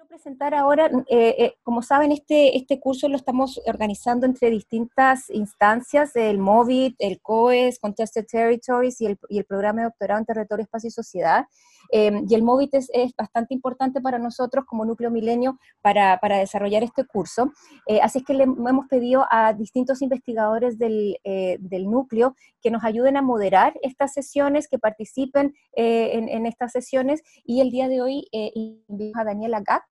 quiero presentar ahora, como saben, este curso lo estamos organizando entre distintas instancias, el MOVIT, el COES, Contested Territories y el programa de doctorado en Territorio, Espacio y Sociedad. Y el MOVIT es bastante importante para nosotros como Núcleo Milenio para desarrollar este curso. Así es que le hemos pedido a distintos investigadores del núcleo que nos ayuden a moderar estas sesiones, que participen en estas sesiones, y el día de hoy invito a Daniela Gack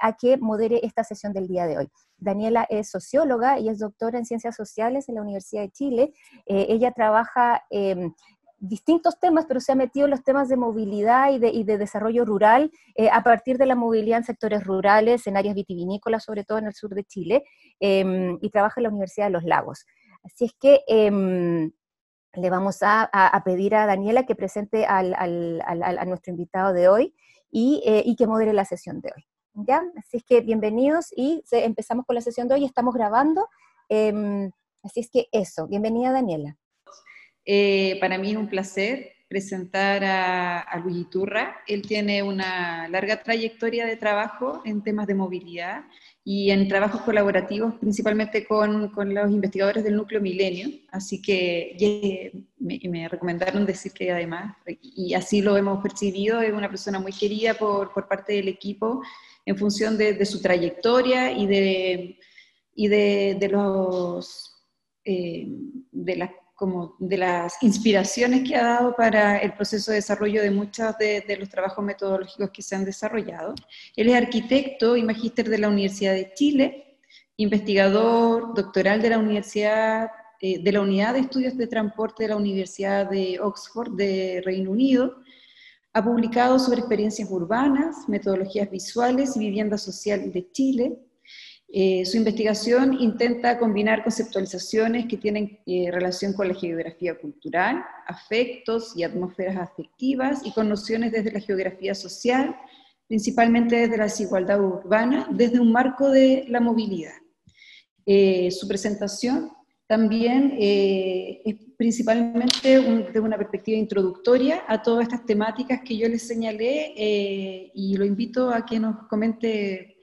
a que modere esta sesión del día de hoy. Daniela es socióloga y es doctora en Ciencias Sociales en la Universidad de Chile. Ella trabaja distintos temas, pero se ha metido en los temas de movilidad y de desarrollo rural a partir de la movilidad en sectores rurales, en áreas vitivinícolas, sobre todo en el sur de Chile, y trabaja en la Universidad de Los Lagos. Así es que le vamos a pedir a Daniela que presente a nuestro invitado de hoy y que modere la sesión de hoy. ¿Ya? Así es que bienvenidos y empezamos con la sesión de hoy, estamos grabando, así es que eso, bienvenida Daniela. Para mí es un placer presentar a Luis Iturra. Él tiene una larga trayectoria de trabajo en temas de movilidad y en trabajos colaborativos, principalmente con los investigadores del Núcleo Milenio. Así que me recomendaron decir que además, y así lo hemos percibido, es una persona muy querida por parte del equipo en función de su trayectoria y de los... de las inspiraciones que ha dado para el proceso de desarrollo de muchos de los trabajos metodológicos que se han desarrollado. Él es arquitecto y magíster de la Universidad de Chile, investigador doctoral de la Universidad, de la Unidad de Estudios de Transporte de la Universidad de Oxford de Reino Unido. Ha publicado sobre experiencias urbanas, metodologías visuales y vivienda social de Chile. Su investigación intenta combinar conceptualizaciones que tienen relación con la geografía cultural, afectos y atmósferas afectivas, y con nociones desde la geografía social, principalmente desde la desigualdad urbana, desde un marco de la movilidad. Su presentación también es principalmente de una perspectiva introductoria a todas estas temáticas que yo les señalé, y lo invito a que nos comente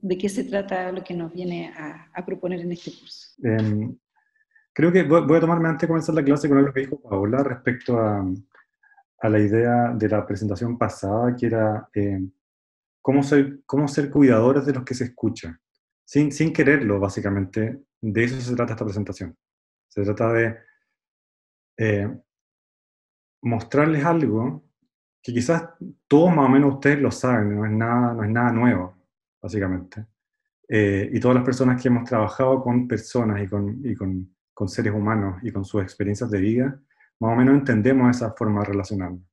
de qué se trata lo que nos viene a proponer en este curso. Creo que voy a tomarme antes de comenzar la clase con algo que dijo Paola respecto a la idea de la presentación pasada, que era cómo ser cuidadores de los que se escuchan. Sin quererlo, básicamente, de eso se trata esta presentación. Se trata de mostrarles algo que quizás todos más o menos ustedes lo saben, no es nada nuevo, básicamente. Y todas las personas que hemos trabajado con personas con seres humanos y con sus experiencias de vida, más o menos entendemos esa forma de relacionarnos.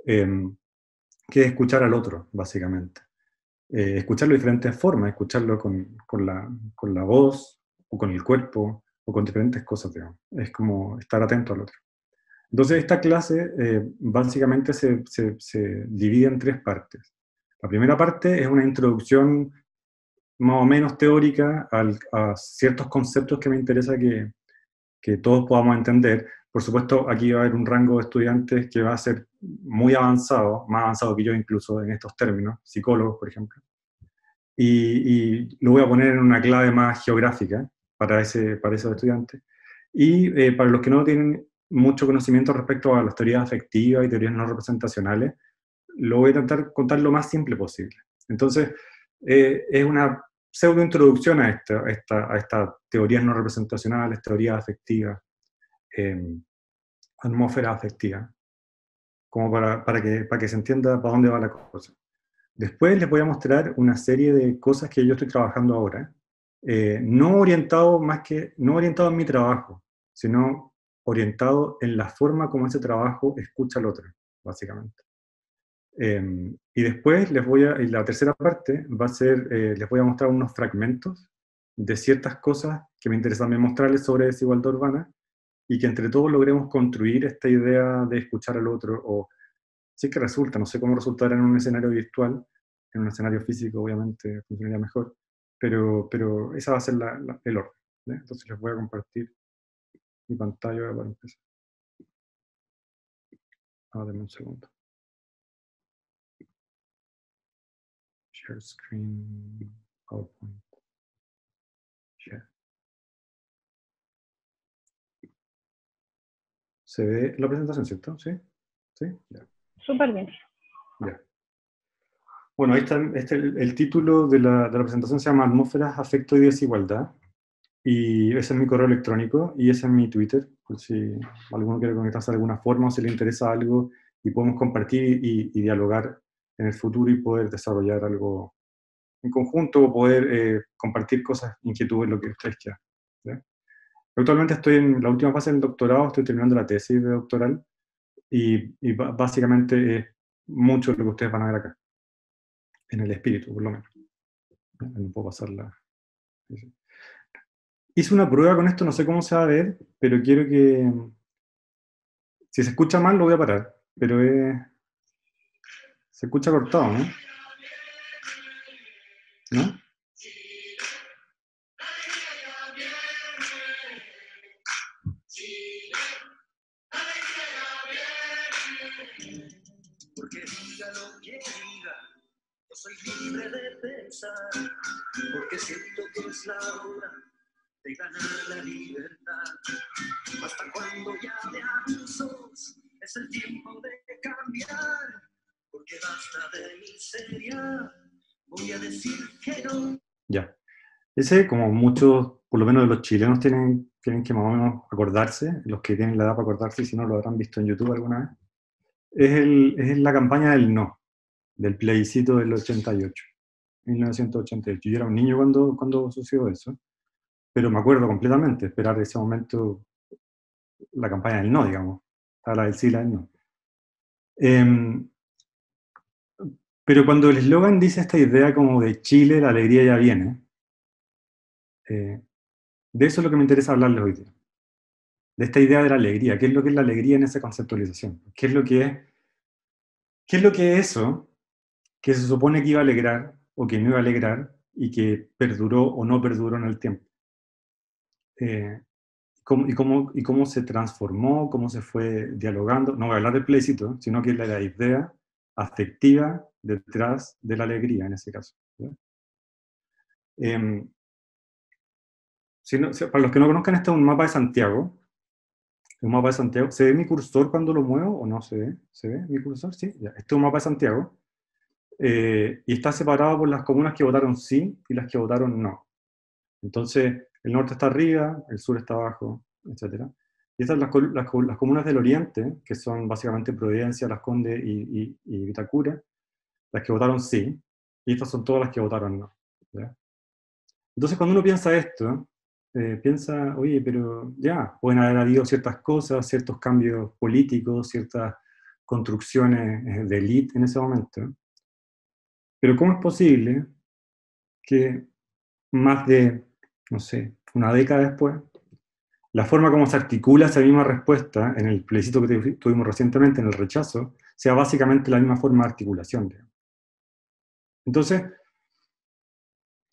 Que es escuchar al otro, básicamente. Escucharlo de diferentes formas, escucharlo con la voz, o con el cuerpo, o con diferentes cosas, digamos. Es como estar atento al otro. Entonces, esta clase básicamente se divide en tres partes. La primera parte es una introducción más o menos teórica a ciertos conceptos que me interesa que todos podamos entender. Por supuesto, aquí va a haber un rango de estudiantes que va a ser muy avanzado, más avanzado que yo incluso en estos términos, psicólogos, por ejemplo. Y lo voy a poner en una clave más geográfica para esos estudiantes. Y para los que no tienen mucho conocimiento respecto a las teorías afectivas y teorías no representacionales, lo voy a intentar contar lo más simple posible. Entonces, es una pseudo introducción a estas teorías no representacionales, teorías afectivas, atmósfera afectiva, como para que se entienda para dónde va la cosa. Después les voy a mostrar una serie de cosas que yo estoy trabajando ahora, no orientado en mi trabajo, sino orientado en la forma como ese trabajo escucha al otro, básicamente. Y después y la tercera parte va a ser, les voy a mostrar unos fragmentos de ciertas cosas que me interesa también mostrarles sobre desigualdad urbana, y que entre todos logremos construir esta idea de escuchar al otro, o si es que resulta, no sé cómo resultará en un escenario virtual, en un escenario físico obviamente funcionaría mejor, pero esa va a ser el orden, ¿eh? Entonces les voy a compartir mi pantalla para empezar. Denme un segundo. Share screen, PowerPoint. Share. ¿Se ve la presentación, cierto? ¿Sí? ¿Sí? Ya. Súper bien. Ya. Bueno, ahí está el título de la presentación se llama Atmósferas, Afecto y Desigualdad. Y ese es mi correo electrónico y ese es mi Twitter, por si alguno quiere conectarse de alguna forma o si le interesa algo y podemos compartir y dialogar en el futuro y poder desarrollar algo en conjunto o poder compartir cosas, inquietudes, lo que ustedes quieran. ¿Ya? Actualmente estoy en la última fase del doctorado, estoy terminando la tesis de doctoral y básicamente es mucho lo que ustedes van a ver acá, en el espíritu, por lo menos. No puedo pasarla. Hice una prueba con esto, no sé cómo se va a ver, pero quiero que... Si se escucha mal lo voy a parar, pero se escucha cortado, ¿no? ¿No? Porque diga lo que diga, yo soy libre de pensar, porque siento que es la hora de ganar la libertad. Hasta cuando ya de abusos es el tiempo de cambiar, porque basta de miseria, voy a decir que no. Ya. Ese, como muchos, por lo menos los chilenos tienen que más o menos acordarse, los que tienen la edad para acordarse, y si no lo habrán visto en YouTube alguna vez, es la campaña del no, del plebiscito del 88, 1988. Yo era un niño cuando sucedió eso, pero me acuerdo completamente esperar ese momento, la campaña del no, digamos, a la del sí y la del no. Pero cuando el eslogan dice esta idea como de Chile, la alegría ya viene, de eso es lo que me interesa hablarles hoy día. De esta idea de la alegría. ¿Qué es lo que es la alegría en esa conceptualización? ¿Qué es lo que es eso que se supone que iba a alegrar o que no iba a alegrar y que perduró o no perduró en el tiempo? Y cómo se transformó, cómo se fue dialogando. No voy a hablar del plebiscito, sino que es la idea afectiva detrás de la alegría en ese caso. Para los que no conozcan, este es un mapa de Santiago. Un mapa de Santiago. ¿Se ve mi cursor cuando lo muevo o no se ve? ¿Se ve mi cursor? Sí. Ya. Este es un mapa de Santiago. Y está separado por las comunas que votaron sí y las que votaron no. Entonces, el norte está arriba, el sur está abajo, etc. Y estas son las comunas del oriente, que son básicamente Providencia, Las Condes y Vitacura, las que votaron sí, y estas son todas las que votaron no. ¿Ya? Entonces, cuando uno piensa esto, piensa, oye, pero ya, pueden haber habido ciertas cosas, ciertos cambios políticos, ciertas construcciones de élite en ese momento, pero ¿cómo es posible que más de, no sé, una década después, la forma como se articula esa misma respuesta en el plebiscito que tuvimos recientemente, en el rechazo, sea básicamente la misma forma de articulación, digamos? Entonces,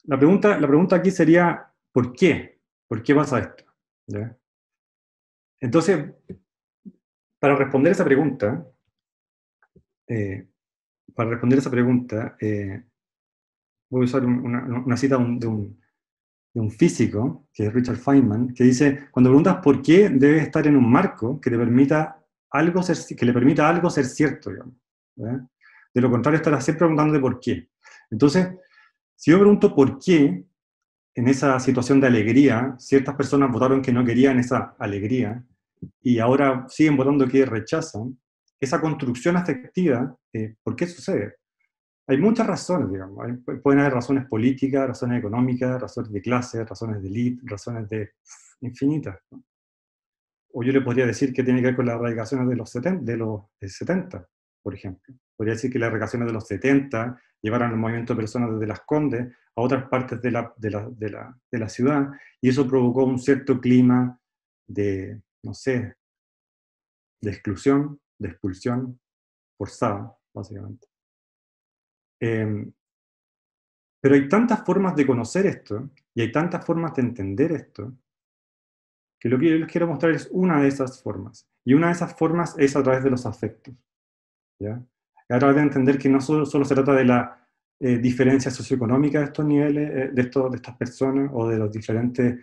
la pregunta aquí sería, ¿por qué? ¿Por qué pasa esto? ¿Ya? Entonces, para responder esa pregunta, voy a usar una cita de un físico, que es Richard Feynman, que dice, cuando preguntas por qué, debes estar en un marco que te permita que le permita a algo ser cierto, digamos, ¿verdad? De lo contrario, estarás siempre preguntando de por qué. Entonces, si yo pregunto por qué, en esa situación de alegría, ciertas personas votaron que no querían esa alegría, y ahora siguen votando que rechazan, esa construcción afectiva, ¿por qué sucede? Hay muchas razones, digamos. Pueden haber razones políticas, razones económicas, razones de clase, razones de élite, razones de infinitas, ¿no? O yo le podría decir que tiene que ver con las erradicaciones de los 70, por ejemplo. Podría decir que las erradicaciones de los 70 llevaron al movimiento de personas desde Las Condes a otras partes de la ciudad, y eso provocó un cierto clima de, no sé, de exclusión, de expulsión forzada, básicamente. Pero hay tantas formas de conocer esto, y hay tantas formas de entender esto, que lo que yo les quiero mostrar es una de esas formas. Y una de esas formas es a través de los afectos, ¿ya? A través de entender que no solo se trata de la diferencias socioeconómicas de estos niveles, de estas personas, o de los diferentes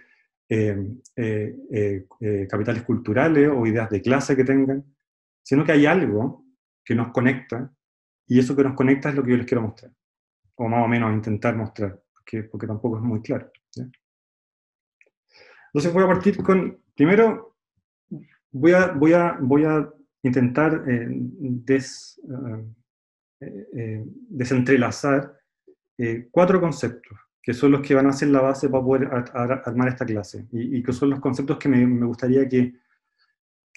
capitales culturales o ideas de clase que tengan, sino que hay algo que nos conecta, y eso que nos conecta es lo que yo les quiero mostrar, o más o menos intentar mostrar, porque tampoco es muy claro, ¿sí? Entonces voy a partir con, primero, voy a intentar desentrelazar 4 conceptos, que son los que van a ser la base para poder armar esta clase, y que son los conceptos que me gustaría que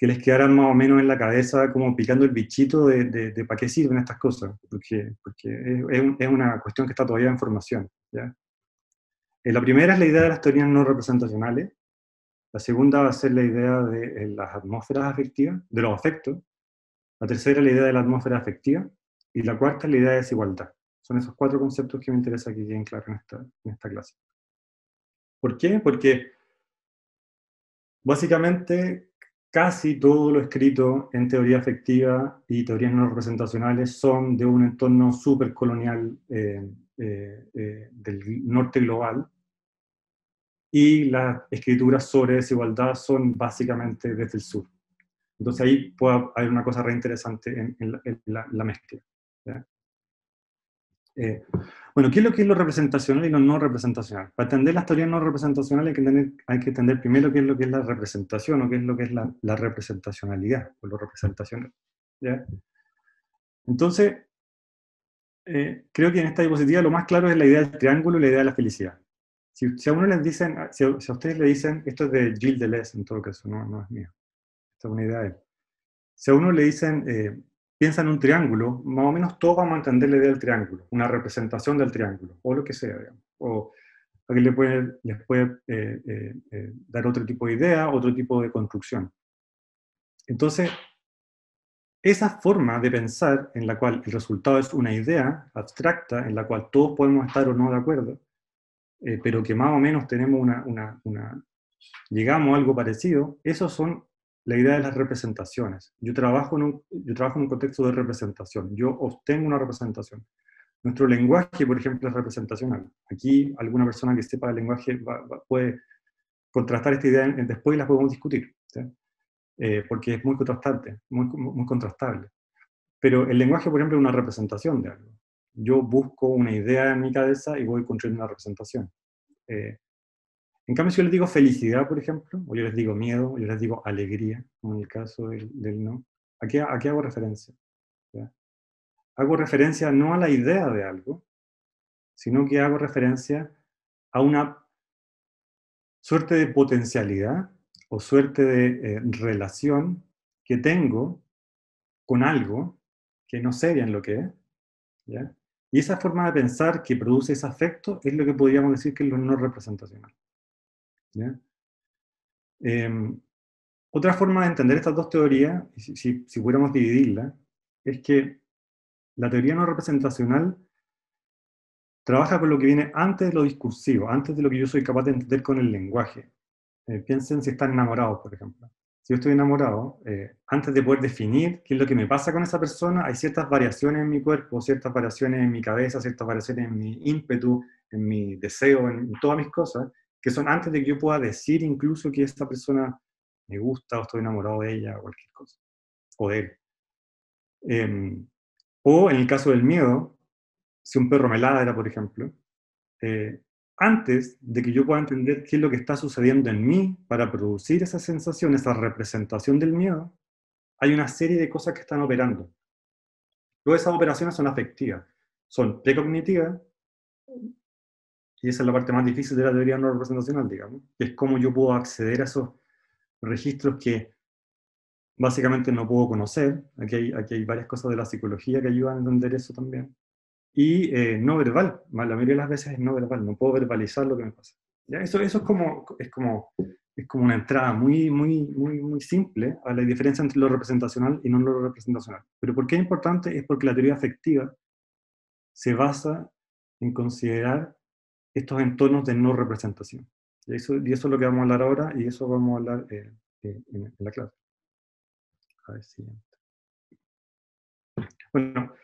les quedaran más o menos en la cabeza, como picando el bichito de para qué sirven estas cosas, porque es una cuestión que está todavía en formación, ¿ya? La primera es la idea de las teorías no representacionales. La segunda va a ser la idea de las atmósferas afectivas, de los afectos. La tercera es la idea de la atmósfera afectiva. Y la cuarta es la idea de desigualdad. Son esos 4 conceptos que me interesa que queden claros en esta clase. ¿Por qué? Porque básicamente casi todo lo escrito en teoría afectiva y teorías no representacionales son de un entorno súper colonial del norte global, y las escrituras sobre desigualdad son básicamente desde el sur. Entonces ahí puede haber una cosa re interesante en la mezcla, ¿ya? Bueno, ¿qué es lo representacional y lo no representacional? Para entender las teorías no representacionales hay que entender primero qué es lo que es la representación, o qué es lo que es la representacionalidad, o lo representacional, ¿ya? Entonces, creo que en esta diapositiva lo más claro es la idea del triángulo y la idea de la felicidad. Si a uno les dicen, si a ustedes le dicen, esto es de Gilles Deleuze en todo caso, no es mío, esta es una idea de él. Si a uno le dicen, piensa en un triángulo, más o menos todos vamos a entender la idea del triángulo, una representación del triángulo, o lo que sea, digamos. O alguien les puede dar otro tipo de idea, otro tipo de construcción. Entonces, esa forma de pensar en la cual el resultado es una idea abstracta, en la cual todos podemos estar o no de acuerdo, pero que más o menos tenemos llegamos a algo parecido, esos son la idea de las representaciones. Yo trabajo en un contexto de representación, yo obtengo una representación. Nuestro lenguaje, por ejemplo, es representacional. Aquí alguna persona que sepa el lenguaje puede contrastar esta idea después y la podemos discutir, ¿sí? Porque es muy contrastante, muy contrastable. Pero el lenguaje, por ejemplo, es una representación de algo. Yo busco una idea en mi cabeza y voy construyendo una representación. En cambio, si yo les digo felicidad, por ejemplo, o yo les digo miedo, o yo les digo alegría, como en el caso del no, ¿a qué hago referencia? ¿Ya? Hago referencia no a la idea de algo, sino que hago referencia a una suerte de potencialidad o suerte de relación que tengo con algo que no sé bien lo que es, ¿ya? Y esa forma de pensar que produce ese afecto es lo que podríamos decir que es lo no representacional, ¿ya? Otra forma de entender estas dos teorías, si pudiéramos dividirlas, es que la teoría no representacional trabaja con lo que viene antes de lo discursivo, antes de lo que yo soy capaz de entender con el lenguaje. Piensen si están enamorados, por ejemplo. Si yo estoy enamorado, antes de poder definir qué es lo que me pasa con esa persona, hay ciertas variaciones en mi cuerpo, ciertas variaciones en mi cabeza, ciertas variaciones en mi ímpetu, en mi deseo, en todas mis cosas, que son antes de que yo pueda decir incluso que esta persona me gusta o estoy enamorado de ella o cualquier cosa, o de él. O en el caso del miedo, si un perro me ladra, por ejemplo, antes de que yo pueda entender qué es lo que está sucediendo en mí para producir esa sensación, esa representación del miedo, hay una serie de cosas que están operando. Todas esas operaciones son afectivas, son precognitivas, y esa es la parte más difícil de la teoría no representacional, digamos, que es cómo yo puedo acceder a esos registros que básicamente no puedo conocer. Aquí hay varias cosas de la psicología que ayudan a entender eso también. Y no verbal, la mayoría de las veces es no verbal, no puedo verbalizar lo que me pasa. ¿Ya? Eso es como una entrada muy simple a la diferencia entre lo representacional y no lo representacional. Pero ¿por qué es importante? Es porque la teoría afectiva se basa en considerar estos entornos de no representación. Y eso es lo que vamos a hablar ahora, y eso vamos a hablar en la clase. A ver, siguiente. Bueno,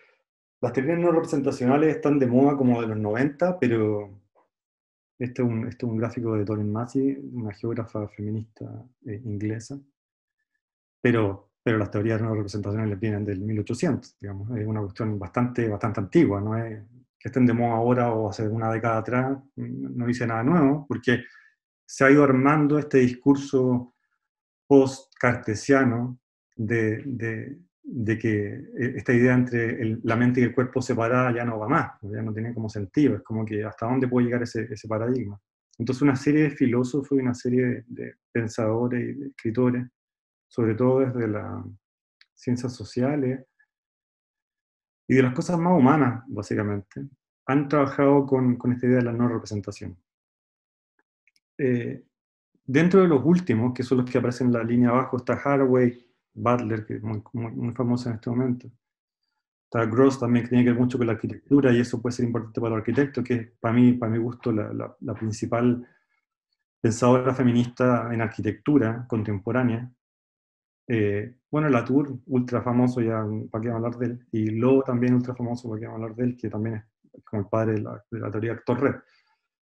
Las teorías no representacionales están de moda como de los 90, pero este es un gráfico de Doreen Massey, una geógrafa feminista inglesa, pero las teorías no representacionales vienen del 1800, digamos, es una cuestión bastante antigua, no es que estén de moda ahora o hace una década atrás, no dice nada nuevo, porque se ha ido armando este discurso post-cartesiano de que esta idea entre la mente y el cuerpo separada ya no va más, ya no tiene como sentido, es como que hasta dónde puede llegar ese paradigma. Entonces una serie de filósofos y una serie de pensadores y de escritores, sobre todo desde las ciencias sociales y de las cosas más humanas, básicamente, han trabajado con esta idea de la no representación. Dentro de los últimos, que son los que aparecen en la línea abajo, está Haraway, Butler, que es muy famoso en este momento. Está Gross también, que tiene que ver mucho con la arquitectura, y eso puede ser importante para los arquitectos, que es para mi gusto la principal pensadora feminista en arquitectura contemporánea. Bueno, Latour, ultra famoso, ya para qué hablar de él, y Lowe también ultra famoso, para qué hablar de él, que también es como el padre de la teoría Actor-Red.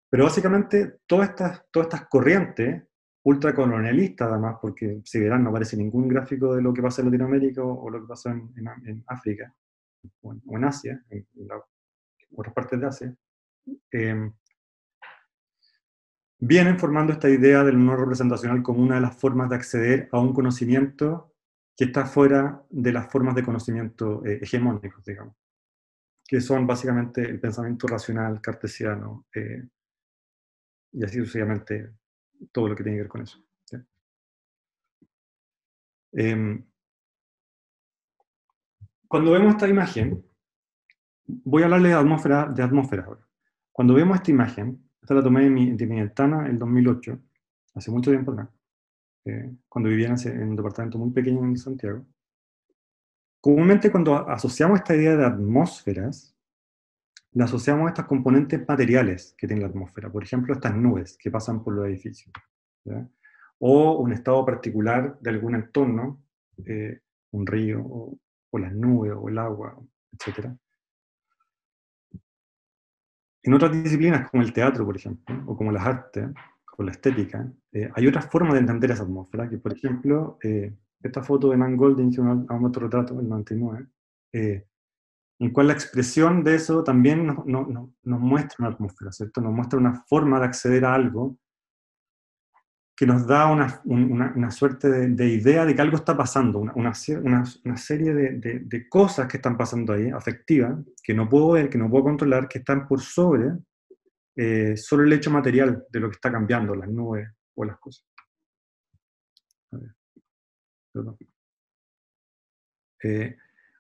Pero básicamente todas estas corrientes, ultracolonialistas además, porque si verán no aparece ningún gráfico de lo que pasa en Latinoamérica o lo que pasa en África, o en Asia, en otras partes de Asia, vienen formando esta idea del no representacional como una de las formas de acceder a un conocimiento que está fuera de las formas de conocimiento hegemónicos, digamos, que son básicamente el pensamiento racional, cartesiano, y así sucesivamente todo lo que tiene que ver con eso. ¿Sí? Cuando vemos esta imagen, voy a hablarle de atmósfera ahora. Cuando vemos esta imagen, esta la tomé de mi ventana en 2008, hace mucho tiempo atrás, cuando vivía en un departamento muy pequeño en Santiago. Comúnmente cuando asociamos esta idea de atmósferas, la asociamos a estos componentes materiales que tiene la atmósfera. Por ejemplo, estas nubes que pasan por los edificios, ¿ya? O un estado particular de algún entorno, un río, o las nubes, o el agua, etc. En otras disciplinas, como el teatro, por ejemplo, o como las artes, o la estética, hay otras formas de entender esa atmósfera, que por ejemplo, esta foto de Nan Goldin, que es un autorretrato del 99, en cual la expresión de eso también nos muestra una atmósfera, ¿cierto? Nos muestra una forma de acceder a algo que nos da una suerte de idea de que algo está pasando, una serie de cosas que están pasando ahí, afectivas, que no puedo ver, que no puedo controlar, que están por sobre solo el hecho material de lo que está cambiando, las nubes o las cosas. A ver, perdón.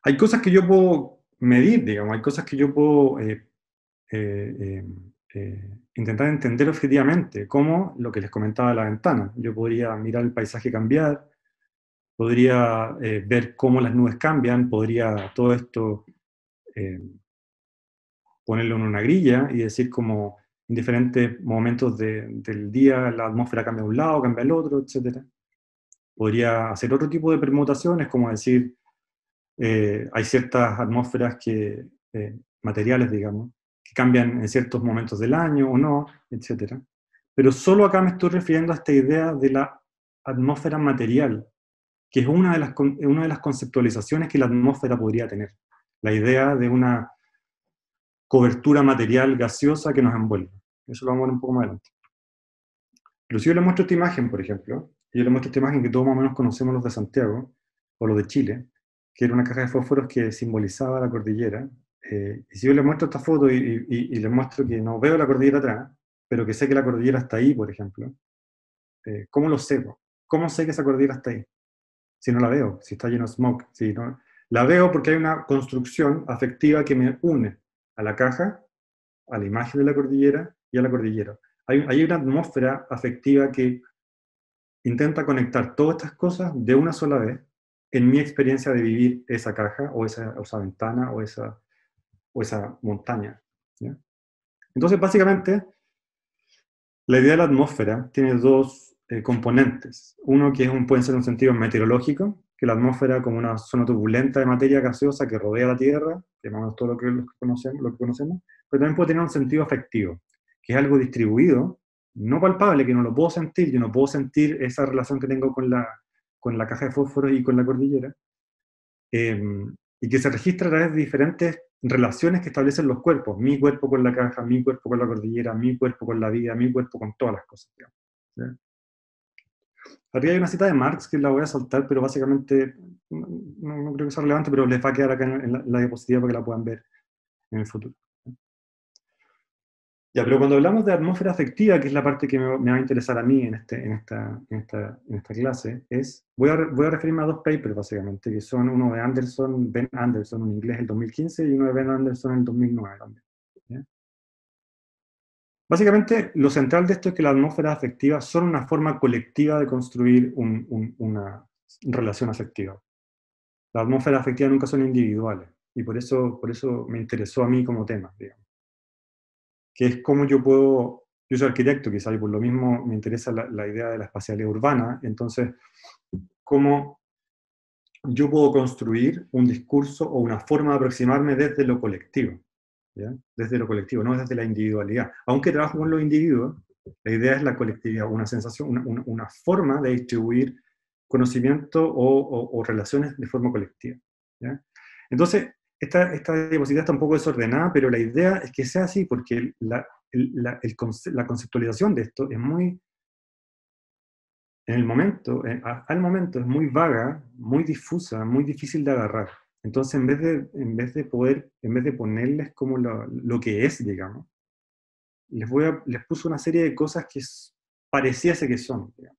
Hay cosas que yo puedo medir, digamos, hay cosas que yo puedo intentar entender objetivamente, como lo que les comentaba de la ventana. Yo podría mirar el paisaje cambiar, podría ver cómo las nubes cambian, podría todo esto ponerlo en una grilla y decir como en diferentes momentos del día la atmósfera cambia de un lado, cambia al otro, etc. Podría hacer otro tipo de permutaciones, como decir, hay ciertas atmósferas materiales, digamos, que cambian en ciertos momentos del año o no, etc. Pero solo acá me estoy refiriendo a esta idea de la atmósfera material, que es una de las conceptualizaciones que la atmósfera podría tener. La idea de una cobertura material gaseosa que nos envuelve. Eso lo vamos a ver un poco más adelante. Pero si yo le muestro esta imagen, por ejemplo, yo le muestro esta imagen que todos más o menos conocemos los de Santiago, o los de Chile, que era una caja de fósforos que simbolizaba la cordillera, y si yo le muestro esta foto y le muestro que no veo la cordillera atrás, pero que sé que la cordillera está ahí, por ejemplo, ¿cómo lo sé? ¿Cómo sé que esa cordillera está ahí? Si no la veo, si está lleno de smoke. Si no, la veo porque hay una construcción afectiva que me une a la caja, a la imagen de la cordillera y a la cordillera. Hay una atmósfera afectiva que intenta conectar todas estas cosas de una sola vez en mi experiencia de vivir esa caja o esa ventana o esa montaña, ¿ya? Entonces, básicamente, la idea de la atmósfera tiene dos componentes. Uno que puede ser un sentido meteorológico, que la atmósfera como una zona turbulenta de materia gaseosa que rodea la Tierra, que más o menos todo lo que conocemos, pero también puede tener un sentido afectivo, que es algo distribuido, no palpable, que no lo puedo sentir, yo no puedo sentir esa relación que tengo con la caja de fósforo y con la cordillera, y que se registra a través de diferentes relaciones que establecen los cuerpos, mi cuerpo con la caja, mi cuerpo con la cordillera, mi cuerpo con la vida, mi cuerpo con todas las cosas, digamos, ¿sí? Arriba hay una cita de Marx que la voy a saltar, pero básicamente no creo que sea relevante, pero les va a quedar acá en la diapositiva para que la puedan ver en el futuro. Ya, pero cuando hablamos de atmósfera afectiva, que es la parte que me va a interesar a mí en esta clase, voy a referirme a dos papers básicamente, que son uno de Ben Anderson en inglés el 2015 y uno de Ben Anderson en el 2009 también. ¿Ya? Básicamente, lo central de esto es que las atmósferas afectivas son una forma colectiva de construir una relación afectiva. Las atmósferas afectivas nunca son individuales, y por eso me interesó a mí como tema, digamos. Que es cómo yo soy arquitecto quizá, y por lo mismo me interesa la idea de la espacialidad urbana, entonces, cómo yo puedo construir un discurso o una forma de aproximarme desde lo colectivo. ¿Ya? Desde lo colectivo, no desde la individualidad. Aunque trabajo con los individuos, la idea es la colectividad, una sensación, una forma de distribuir conocimiento o relaciones de forma colectiva. ¿Ya? Entonces, esta diapositiva está un poco desordenada, pero la idea es que sea así, porque la conceptualización de esto es muy, al momento es muy vaga, muy difusa, muy difícil de agarrar. Entonces, en vez de ponerles como lo que es, digamos, les puse una serie de cosas que pareciese que son, digamos.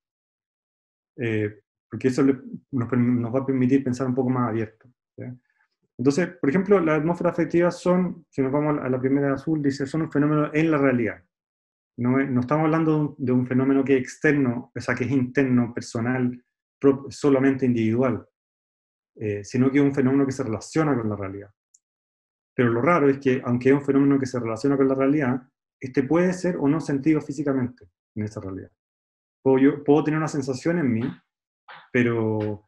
Porque eso nos va a permitir pensar un poco más abierto. ¿Ya? Entonces, por ejemplo, las atmósferas afectivas son, si nos vamos a la primera azul, dice, son un fenómeno en la realidad. No estamos hablando de un fenómeno que es externo, o sea, que es interno, personal, solamente individual, sino que es un fenómeno que se relaciona con la realidad. Pero lo raro es que, aunque es un fenómeno que se relaciona con la realidad, este puede ser o no sentido físicamente en esa realidad. Puedo tener una sensación en mí, pero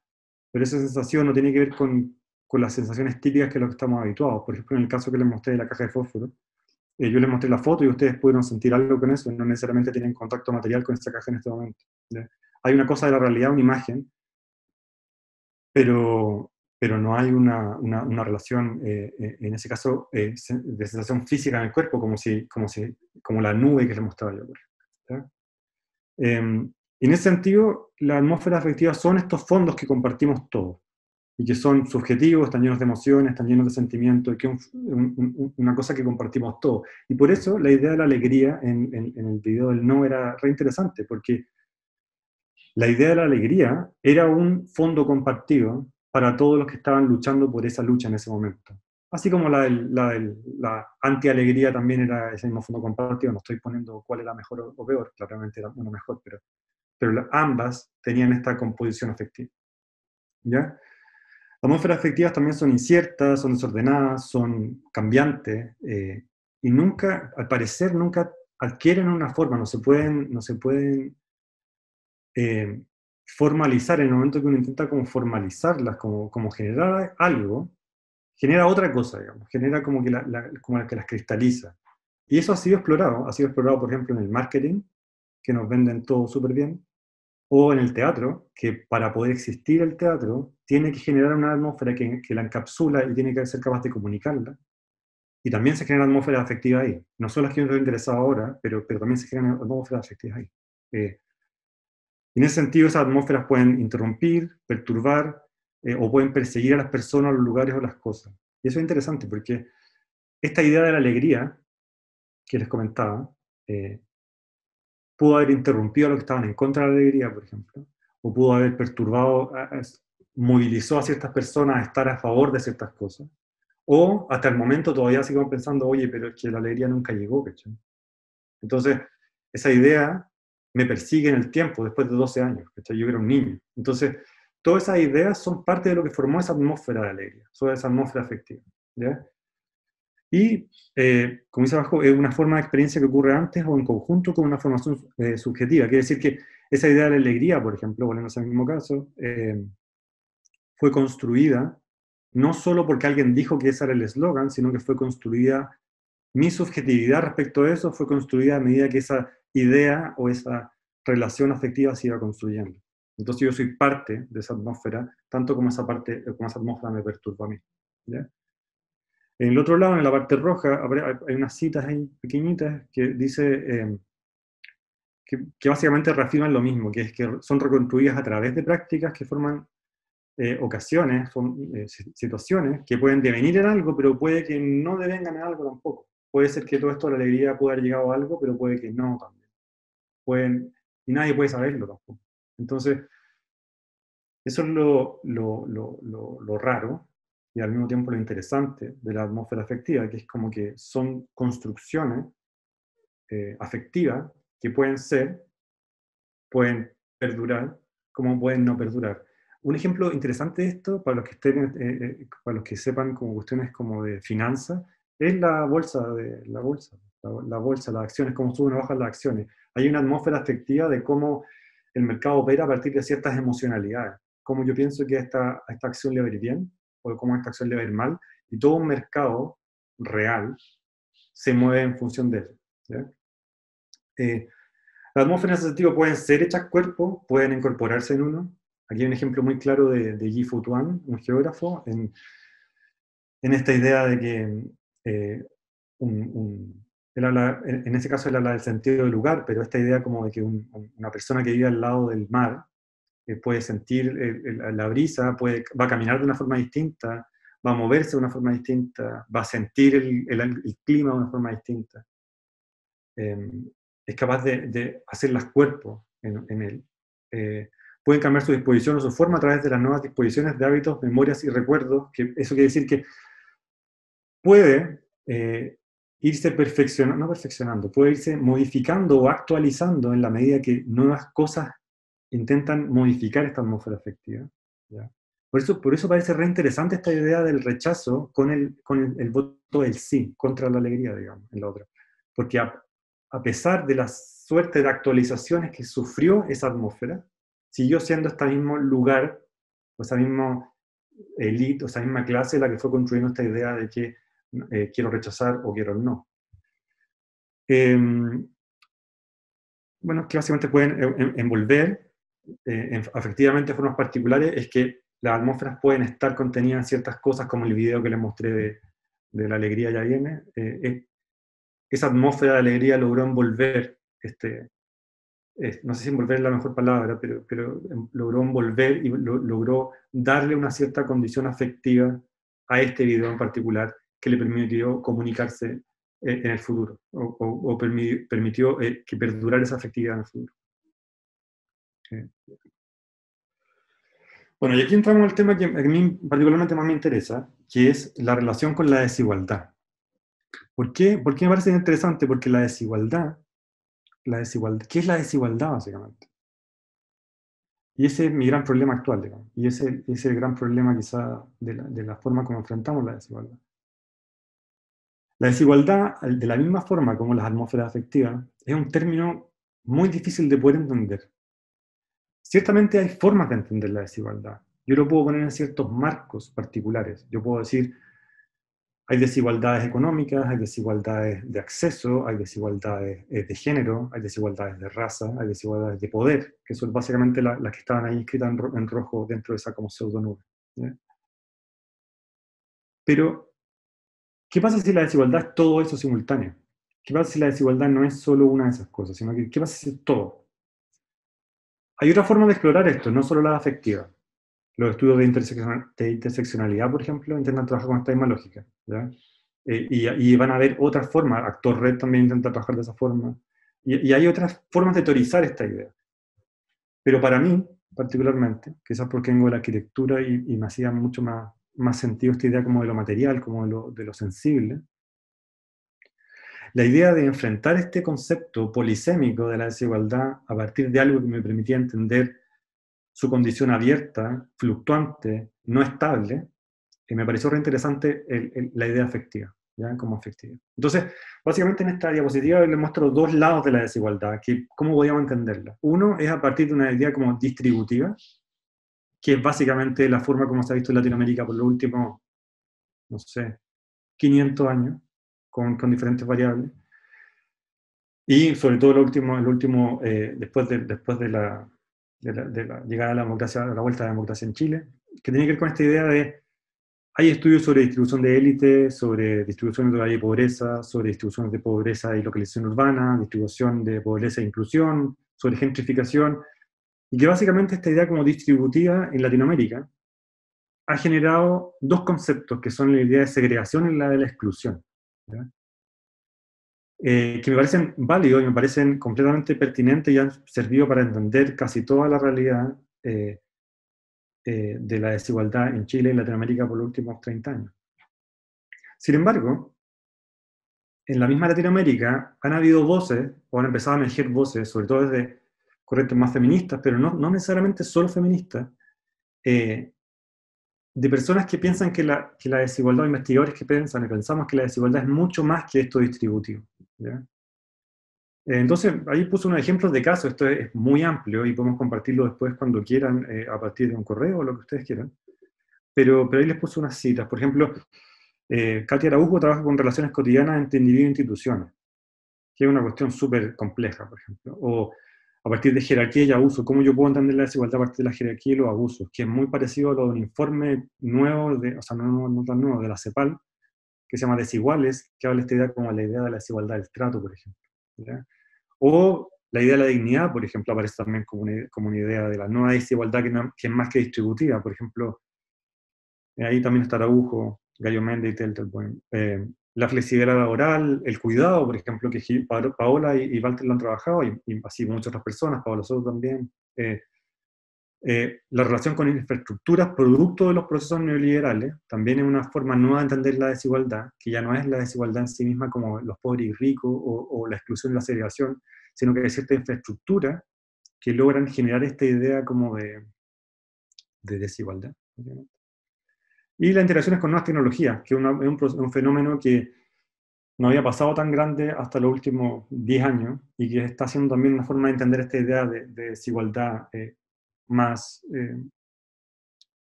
esa sensación no tiene que ver con las sensaciones típicas que es lo que estamos habituados. Por ejemplo, en el caso que les mostré de la caja de fósforo, yo les mostré la foto y ustedes pudieron sentir algo con eso, no necesariamente tienen contacto material con esta caja en este momento. ¿Ya? Hay una cosa de la realidad, una imagen, pero no hay una relación, en ese caso, de sensación física en el cuerpo, como la nube que les mostraba yo. ¿Ya? En ese sentido, las atmósferas afectivas son estos fondos que compartimos todos, y que son subjetivos, están llenos de emociones, están llenos de sentimientos, y que es una cosa que compartimos todos. Y por eso la idea de la alegría en el video del No era re interesante, porque la idea de la alegría era un fondo compartido para todos los que estaban luchando por esa lucha en ese momento. Así como la anti-alegría también era ese mismo fondo compartido, no estoy poniendo cuál era mejor o peor, claramente era uno mejor, pero ambas tenían esta composición afectiva. ¿Ya? Las atmósferas afectivas también son inciertas, son desordenadas, son cambiantes, y nunca, al parecer, nunca adquieren una forma, no se pueden formalizar. En el momento que uno intenta como formalizarlas, como generar algo, genera otra cosa, digamos, genera como que que las cristaliza. Y eso ha sido explorado, por ejemplo, en el marketing, que nos venden todo súper bien, o en el teatro, que para poder existir el teatro, tiene que generar una atmósfera que la encapsula y tiene que ser capaz de comunicarla. Y también se generan atmósferas afectivas ahí. No son las que yo estoy interesado ahora, pero también se generan atmósferas afectivas ahí. En ese sentido, esas atmósferas pueden interrumpir, perturbar, o pueden perseguir a las personas, los lugares o las cosas. Y eso es interesante porque esta idea de la alegría que les comentaba, pudo haber interrumpido a los que estaban en contra de la alegría, por ejemplo, o pudo haber perturbado, movilizó a ciertas personas a estar a favor de ciertas cosas, o hasta el momento todavía sigamos pensando, oye, pero es que la alegría nunca llegó, ¿cachai? Entonces, esa idea me persigue en el tiempo, después de 12 años, ¿cachai? Yo era un niño. Entonces, todas esas ideas son parte de lo que formó esa atmósfera de alegría, toda esa atmósfera afectiva, ¿ya? Y, como dice abajo, es una forma de experiencia que ocurre antes o en conjunto con una formación subjetiva. Quiere decir que esa idea de la alegría, por ejemplo, volviendo al mismo caso, fue construida, no solo porque alguien dijo que ese era el eslogan, sino que fue construida, mi subjetividad respecto a eso fue construida a medida que esa idea o esa relación afectiva se iba construyendo. Entonces yo soy parte de esa atmósfera, tanto como esa atmósfera me perturba a mí. ¿Ya? En el otro lado, en la parte roja, hay unas citas ahí pequeñitas que dice que básicamente reafirman lo mismo, que es que son reconstruidas a través de prácticas que forman ocasiones, son situaciones que pueden devenir en algo, pero puede que no devengan en algo tampoco. Puede ser que todo esto de la alegría pueda haber llegado a algo, pero puede que no también. Y nadie puede saberlo tampoco. Entonces, eso es lo raro y al mismo tiempo lo interesante de la atmósfera afectiva, que es como que son construcciones afectivas que pueden perdurar, como pueden no perdurar. Un ejemplo interesante de esto, para los que para los que sepan como cuestiones como de finanzas, es la bolsa, las acciones, cómo suben o bajan las acciones. Hay una atmósfera afectiva de cómo el mercado opera a partir de ciertas emocionalidades. Cómo yo pienso que a esta acción le va a ir bien, o cómo a esta acción le va a ir mal, y todo un mercado real se mueve en función de eso. ¿Ya? Las atmósferas en ese sentido pueden ser hechas cuerpo, pueden incorporarse en uno. Aquí hay un ejemplo muy claro de Yi Fu Tuan, un geógrafo, en esta idea de que él habla, en ese caso él habla del sentido del lugar, pero esta idea como de que una persona que vive al lado del mar puede sentir la brisa, va a caminar de una forma distinta, va a moverse de una forma distinta, va a sentir el clima de una forma distinta. Es capaz de hacerlas cuerpo en él. Pueden cambiar su disposición o su forma a través de las nuevas disposiciones de hábitos, memorias y recuerdos, que eso quiere decir que puede irse puede irse modificando o actualizando en la medida que nuevas cosas intentan modificar esta atmósfera afectiva. ¿Ya? Por eso parece re interesante esta idea del rechazo con el voto del sí, contra la alegría, digamos, en la otra. Porque a pesar de la suerte de actualizaciones que sufrió esa atmósfera, siguió siendo este mismo lugar, o esa misma élite, o esa misma clase la que fue construyendo esta idea de que quiero rechazar o quiero no. Bueno, que básicamente pueden envolver afectivamente formas particulares, es que las atmósferas pueden estar contenidas en ciertas cosas, como el video que les mostré de la alegría ya viene. Esa atmósfera de alegría logró envolver, no sé si envolver es la mejor palabra, pero logró envolver y logró darle una cierta condición afectiva a este video en particular, que le permitió comunicarse en el futuro, o permitió que perdurara esa afectividad en el futuro. Bueno, y aquí entramos al tema que a mí particularmente más me interesa, que es la relación con la desigualdad. ¿Por qué me parece interesante? Porque la desigualdad, ¿qué es la desigualdad básicamente? Y ese es mi gran problema actual, digamos, y ese es el gran problema quizá de la forma como enfrentamos la desigualdad. La desigualdad, de la misma forma como las atmósferas afectivas, es un término muy difícil de poder entender. Ciertamente hay formas de entender la desigualdad. Yo lo puedo poner en ciertos marcos particulares. Yo puedo decir, hay desigualdades económicas, hay desigualdades de acceso, hay desigualdades de género, hay desigualdades de raza, hay desigualdades de poder, que son básicamente las que estaban ahí escritas en rojo dentro de esa como pseudonube. ¿Sí? Pero, ¿qué pasa si la desigualdad es todo eso simultáneo? ¿Qué pasa si la desigualdad no es solo una de esas cosas, sino que qué pasa si es todo? Hay otra forma de explorar esto, no solo la afectiva. Los estudios de interseccionalidad, por ejemplo, intentan trabajar con esta misma lógica. ¿Ya? Y van a ver otras formas. Actor Red también intenta trabajar de esa forma. Y hay otras formas de teorizar esta idea. Pero para mí, particularmente, quizás porque vengo de la arquitectura y me hacía mucho más sentido esta idea como de lo material, como de lo sensible, la idea de enfrentar este concepto polisémico de la desigualdad a partir de algo que me permitía entender su condición abierta, fluctuante, no estable, me pareció re interesante la idea afectiva, ¿ya? Como afectiva. Entonces, básicamente en esta diapositiva les muestro dos lados de la desigualdad, que cómo podíamos entenderla. Uno es a partir de una idea como distributiva, que es básicamente la forma como se ha visto en Latinoamérica por los últimos, no sé, 500 años, con diferentes variables. Y sobre todo el último después de la llegada a la democracia, a la vuelta a la democracia en Chile, que tiene que ver con esta idea de, hay estudios sobre distribución de élite, sobre distribución de valle y pobreza, sobre distribución de pobreza y localización urbana, distribución de pobreza e inclusión, sobre gentrificación, y que básicamente esta idea como distributiva en Latinoamérica ha generado dos conceptos, que son la idea de segregación y la de la exclusión, ¿ya? Que me parecen válidos y me parecen completamente pertinentes y han servido para entender casi toda la realidad de la desigualdad en Chile y Latinoamérica por los últimos 30 años. Sin embargo, en la misma Latinoamérica han habido voces, o han empezado a emerger voces, sobre todo desde corrientes más feministas, pero no necesariamente solo feministas, de personas que piensan que la desigualdad, investigadores que piensan y pensamos que la desigualdad es mucho más que esto distributivo, ¿ya? Entonces, ahí puse unos ejemplos de casos, esto es muy amplio y podemos compartirlo después cuando quieran, a partir de un correo o lo que ustedes quieran, pero ahí les puse unas citas. Por ejemplo, Katia Araujo trabaja con relaciones cotidianas entre individuos e instituciones, que es una cuestión súper compleja, por ejemplo, o a partir de jerarquía y abuso, cómo yo puedo entender la desigualdad a partir de la jerarquía y los abusos, que es muy parecido a lo de un informe nuevo, o sea, no tan nuevo, de la CEPAL, que se llama Desiguales, que habla de esta idea como la idea de la desigualdad del trato, por ejemplo, ¿ya? O la idea de la dignidad, por ejemplo, aparece también como una idea de la nueva desigualdad que es más que distributiva. Por ejemplo, ahí también está Araujo, Gallo Méndez y Teltelboim. La flexibilidad laboral, el cuidado, por ejemplo, que Paola y Walter lo han trabajado, y así muchas otras personas, Paola Soto también. La relación con infraestructuras, producto de los procesos neoliberales, también es una forma nueva de entender la desigualdad, que ya no es la desigualdad en sí misma como los pobres y ricos, o la exclusión y la segregación, sino que hay cierta infraestructura que logran generar esta idea como de desigualdad, obviamente. Y las interacciones con nuevas tecnologías, que es un fenómeno que no había pasado tan grande hasta los últimos 10 años, y que está siendo también una forma de entender esta idea de desigualdad más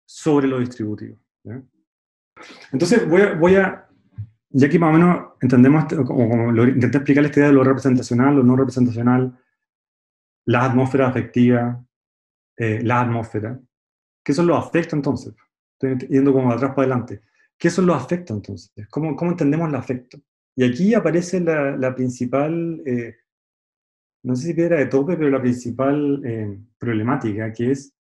sobre lo distributivo, ¿ya? Entonces ya que más o menos entendemos, como intenté explicar esta idea de lo representacional, lo no representacional, la atmósfera afectiva, la atmósfera. ¿Qué son los afectos entonces? Estoy yendo como de atrás para adelante. ¿Qué son los afectos entonces? ¿Cómo entendemos el afecto? Y aquí aparece la principal, no sé si piedra de tope, pero la principal problemática, que es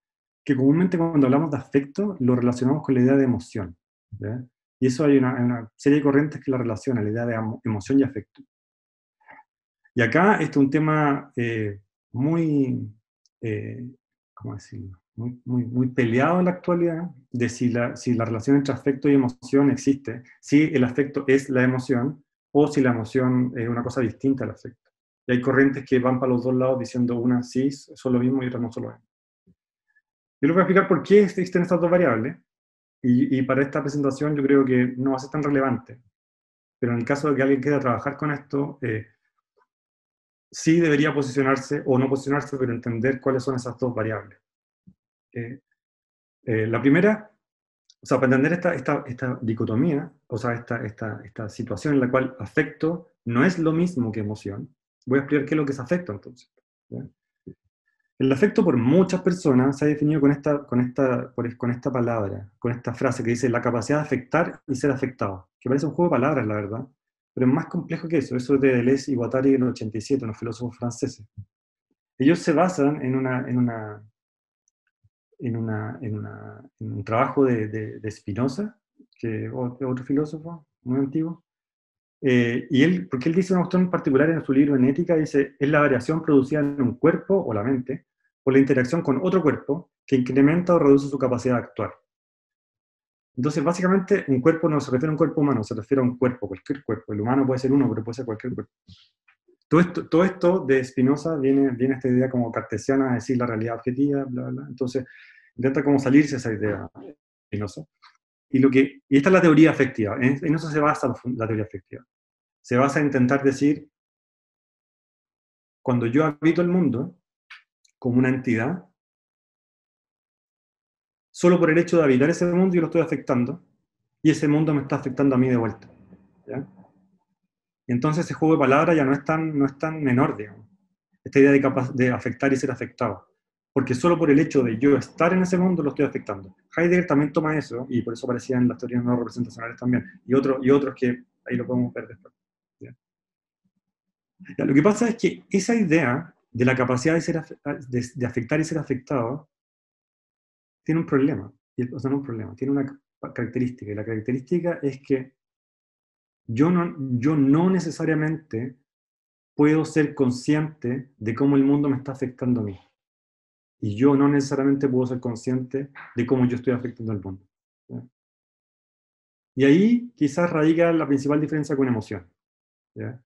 que comúnmente cuando hablamos de afecto lo relacionamos con la idea de emoción, ¿ya? Y eso hay una serie de corrientes que la relacionan, la idea de emoción y afecto. Y acá este es un tema muy, ¿cómo decirlo? Muy peleado en la actualidad, de si la relación entre afecto y emoción existe, si el afecto es la emoción, o si la emoción es una cosa distinta al afecto. Y hay corrientes que van para los dos lados diciendo una sí son lo mismo y otra no son lo mismo. Yo les voy a explicar por qué existen estas dos variables, y para esta presentación yo creo que no va a ser tan relevante, pero en el caso de que alguien quiera trabajar con esto, sí debería posicionarse, o no posicionarse, pero entender cuáles son esas dos variables. La primera, o sea, para entender esta dicotomía, o sea, esta situación en la cual afecto no es lo mismo que emoción, voy a explicar qué es lo que es afecto entonces, ¿ya? El afecto por muchas personas se ha definido con esta palabra, con esta frase que dice la capacidad de afectar y ser afectado, que parece un juego de palabras, la verdad, pero es más complejo que eso. Eso es de Deleuze y Guattari en el 87, unos filósofos franceses. Ellos se basan en un trabajo de Spinoza, que es otro filósofo muy antiguo, porque él dice una cuestión en particular en su libro en Ética, dice, es la variación producida en un cuerpo o la mente por la interacción con otro cuerpo que incrementa o reduce su capacidad de actuar. Entonces, básicamente, un cuerpo no se refiere a un cuerpo humano, se refiere a un cuerpo, cualquier cuerpo. El humano puede ser uno, pero puede ser cualquier cuerpo. Todo esto de Spinoza viene esta idea como cartesiana, de decir la realidad objetiva, bla, bla. Entonces, intenta como salirse de esa idea Spinoza. Y esta es la teoría afectiva. En eso se basa la teoría afectiva. Se basa en intentar decir, cuando yo habito el mundo como una entidad, solo por el hecho de habitar ese mundo yo lo estoy afectando, y ese mundo me está afectando a mí de vuelta. ¿Ya? Entonces ese juego de palabras ya no es tan menor, digamos. Esta idea de afectar y ser afectado. Porque solo por el hecho de yo estar en ese mundo lo estoy afectando. Heidegger también toma eso, y por eso aparecía en las teorías no representacionales también, y otros que ahí lo podemos ver después. ¿Ya? Ya, lo que pasa es que esa idea de la capacidad de afectar y ser afectado tiene un problema. O sea, no un problema, tiene una característica, y la característica es que yo no necesariamente puedo ser consciente de cómo el mundo me está afectando a mí. Y yo no necesariamente puedo ser consciente de cómo yo estoy afectando al mundo. ¿Ya? Y ahí quizás radica la principal diferencia con emoción. ¿Ya?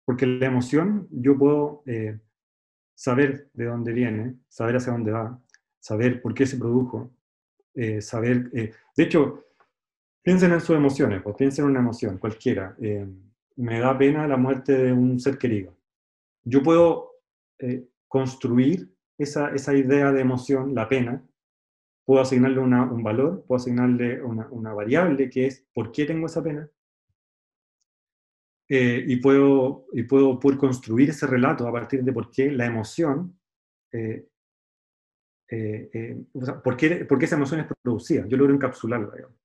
Porque la emoción yo puedo saber de dónde viene, saber hacia dónde va, saber por qué se produjo, saber... de hecho, piensen en sus emociones, pues piensen en una emoción, cualquiera. Me da pena la muerte de un ser querido. Yo puedo construir esa idea de emoción, la pena, puedo asignarle un valor, puedo asignarle una variable que es ¿por qué tengo esa pena? Y puedo construir ese relato a partir de por qué la emoción, o sea, por qué esa emoción es producida. Yo logro encapsularla, digamos.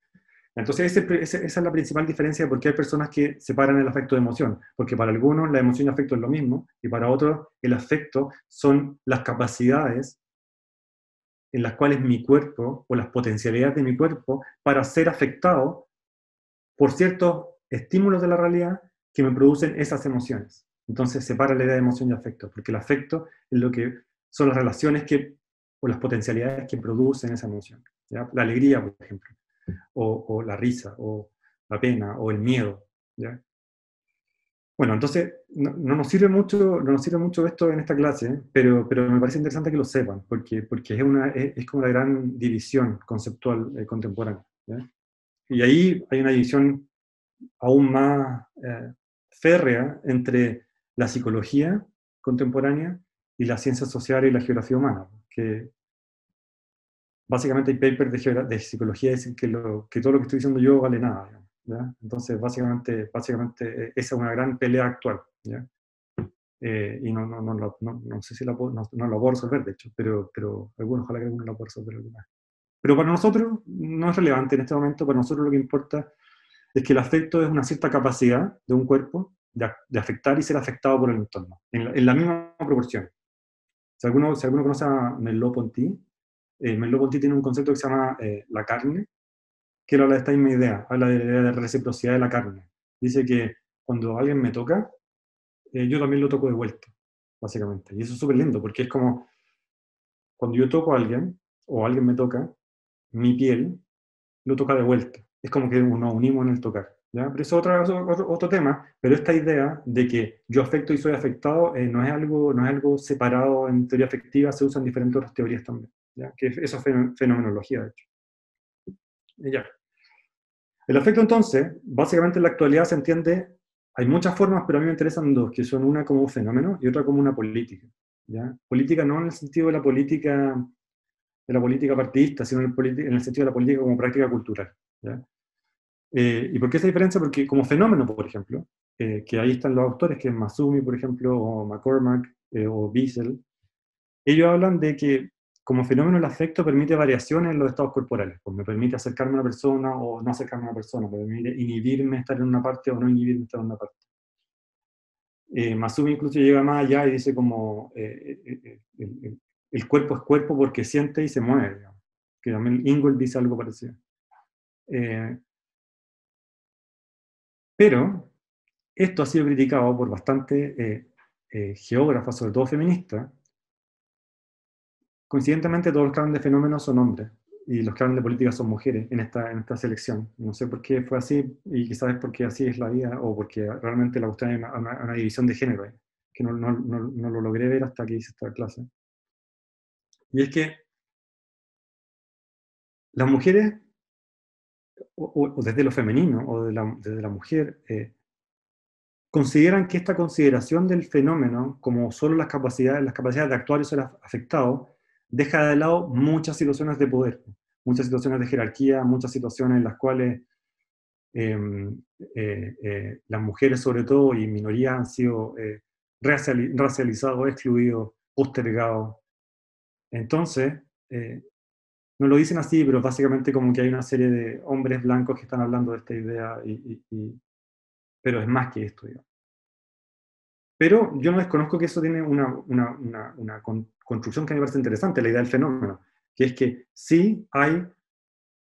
Entonces esa es la principal diferencia de por qué hay personas que separan el afecto de emoción, porque para algunos la emoción y el afecto es lo mismo, y para otros el afecto son las capacidades en las cuales mi cuerpo, o las potencialidades de mi cuerpo, para ser afectado por ciertos estímulos de la realidad que me producen esas emociones. Entonces separa la idea de emoción y afecto, porque el afecto es lo que son las relaciones o las potencialidades que producen esa emoción. ¿Ya? La alegría, por ejemplo, o la risa, o la pena, o el miedo. ¿Ya? Bueno, entonces no nos sirve mucho esto en esta clase, pero me parece interesante que lo sepan, porque es como la gran división conceptual contemporánea. ¿Ya? Y ahí hay una división aún más férrea entre la psicología contemporánea y las ciencias sociales y la geografía humana, que básicamente hay papers de psicología que dicen que todo lo que estoy diciendo yo vale nada, digamos, ¿ya? Entonces básicamente esa es una gran pelea actual, ¿ya? Y no sé si no la puedo resolver, de hecho, pero algunos, ojalá que alguno la pueda resolver alguna vez. Pero para nosotros no es relevante en este momento. Para nosotros lo que importa es que el afecto es una cierta capacidad de un cuerpo de afectar y ser afectado por el entorno, en la misma proporción. Si alguno conoce a Merleau-Ponty, Merleau-Ponty tiene un concepto que se llama la carne, que habla de esta misma idea, habla de la idea de reciprocidad de la carne. Dice que cuando alguien me toca, yo también lo toco de vuelta, básicamente. Y eso es súper lindo, porque es como, cuando yo toco a alguien, o alguien me toca, mi piel lo toca de vuelta. Es como que nos unimos en el tocar. ¿Ya? Pero eso es otro tema, pero esta idea de que yo afecto y soy afectado no es algo separado en teoría afectiva, se usan diferentes otras teorías también. ¿Ya? Que eso es fenomenología, de hecho. Y ya. El afecto, entonces, básicamente en la actualidad se entiende, hay muchas formas, pero a mí me interesan dos, que son una como un fenómeno y otra como una política. ¿Ya? Política no en el sentido de la política partidista, sino en el sentido de la política como práctica cultural. ¿Ya? ¿Y por qué esa diferencia? Porque como fenómeno, por ejemplo, que ahí están los autores, que es Massumi, por ejemplo, o McCormack, o Wiesel, ellos hablan de que como fenómeno el afecto permite variaciones en los estados corporales, pues me permite acercarme a una persona o no acercarme a una persona, me permite inhibirme estar en una parte o no inhibirme estar en una parte. Massumi incluso llega más allá y dice como el cuerpo es cuerpo porque siente y se mueve, digamos. Que también Ingold dice algo parecido. Pero esto ha sido criticado por bastantes geógrafos, sobre todo feministas. Coincidentemente, todos los que hablan de fenómenos son hombres, y los que hablan de política son mujeres en esta selección. No sé por qué fue así, y quizás es porque así es la vida, o porque realmente la cuestión es una división de género, que no lo logré ver hasta que hice esta clase. Y es que las mujeres, o desde lo femenino, o desde la mujer, consideran que esta consideración del fenómeno como solo las capacidades de actuar y ser afectado, deja de lado muchas ilusiones de poder. muchas situaciones de jerarquía, muchas situaciones en las cuales las mujeres sobre todo y minorías han sido racializados, excluidos, postergados. Entonces, no lo dicen así, pero básicamente como que hay una serie de hombres blancos que están hablando de esta idea, pero es más que esto, digamos. Pero yo no desconozco que eso tiene una construcción que me parece interesante, la idea del fenómeno, que es que sí hay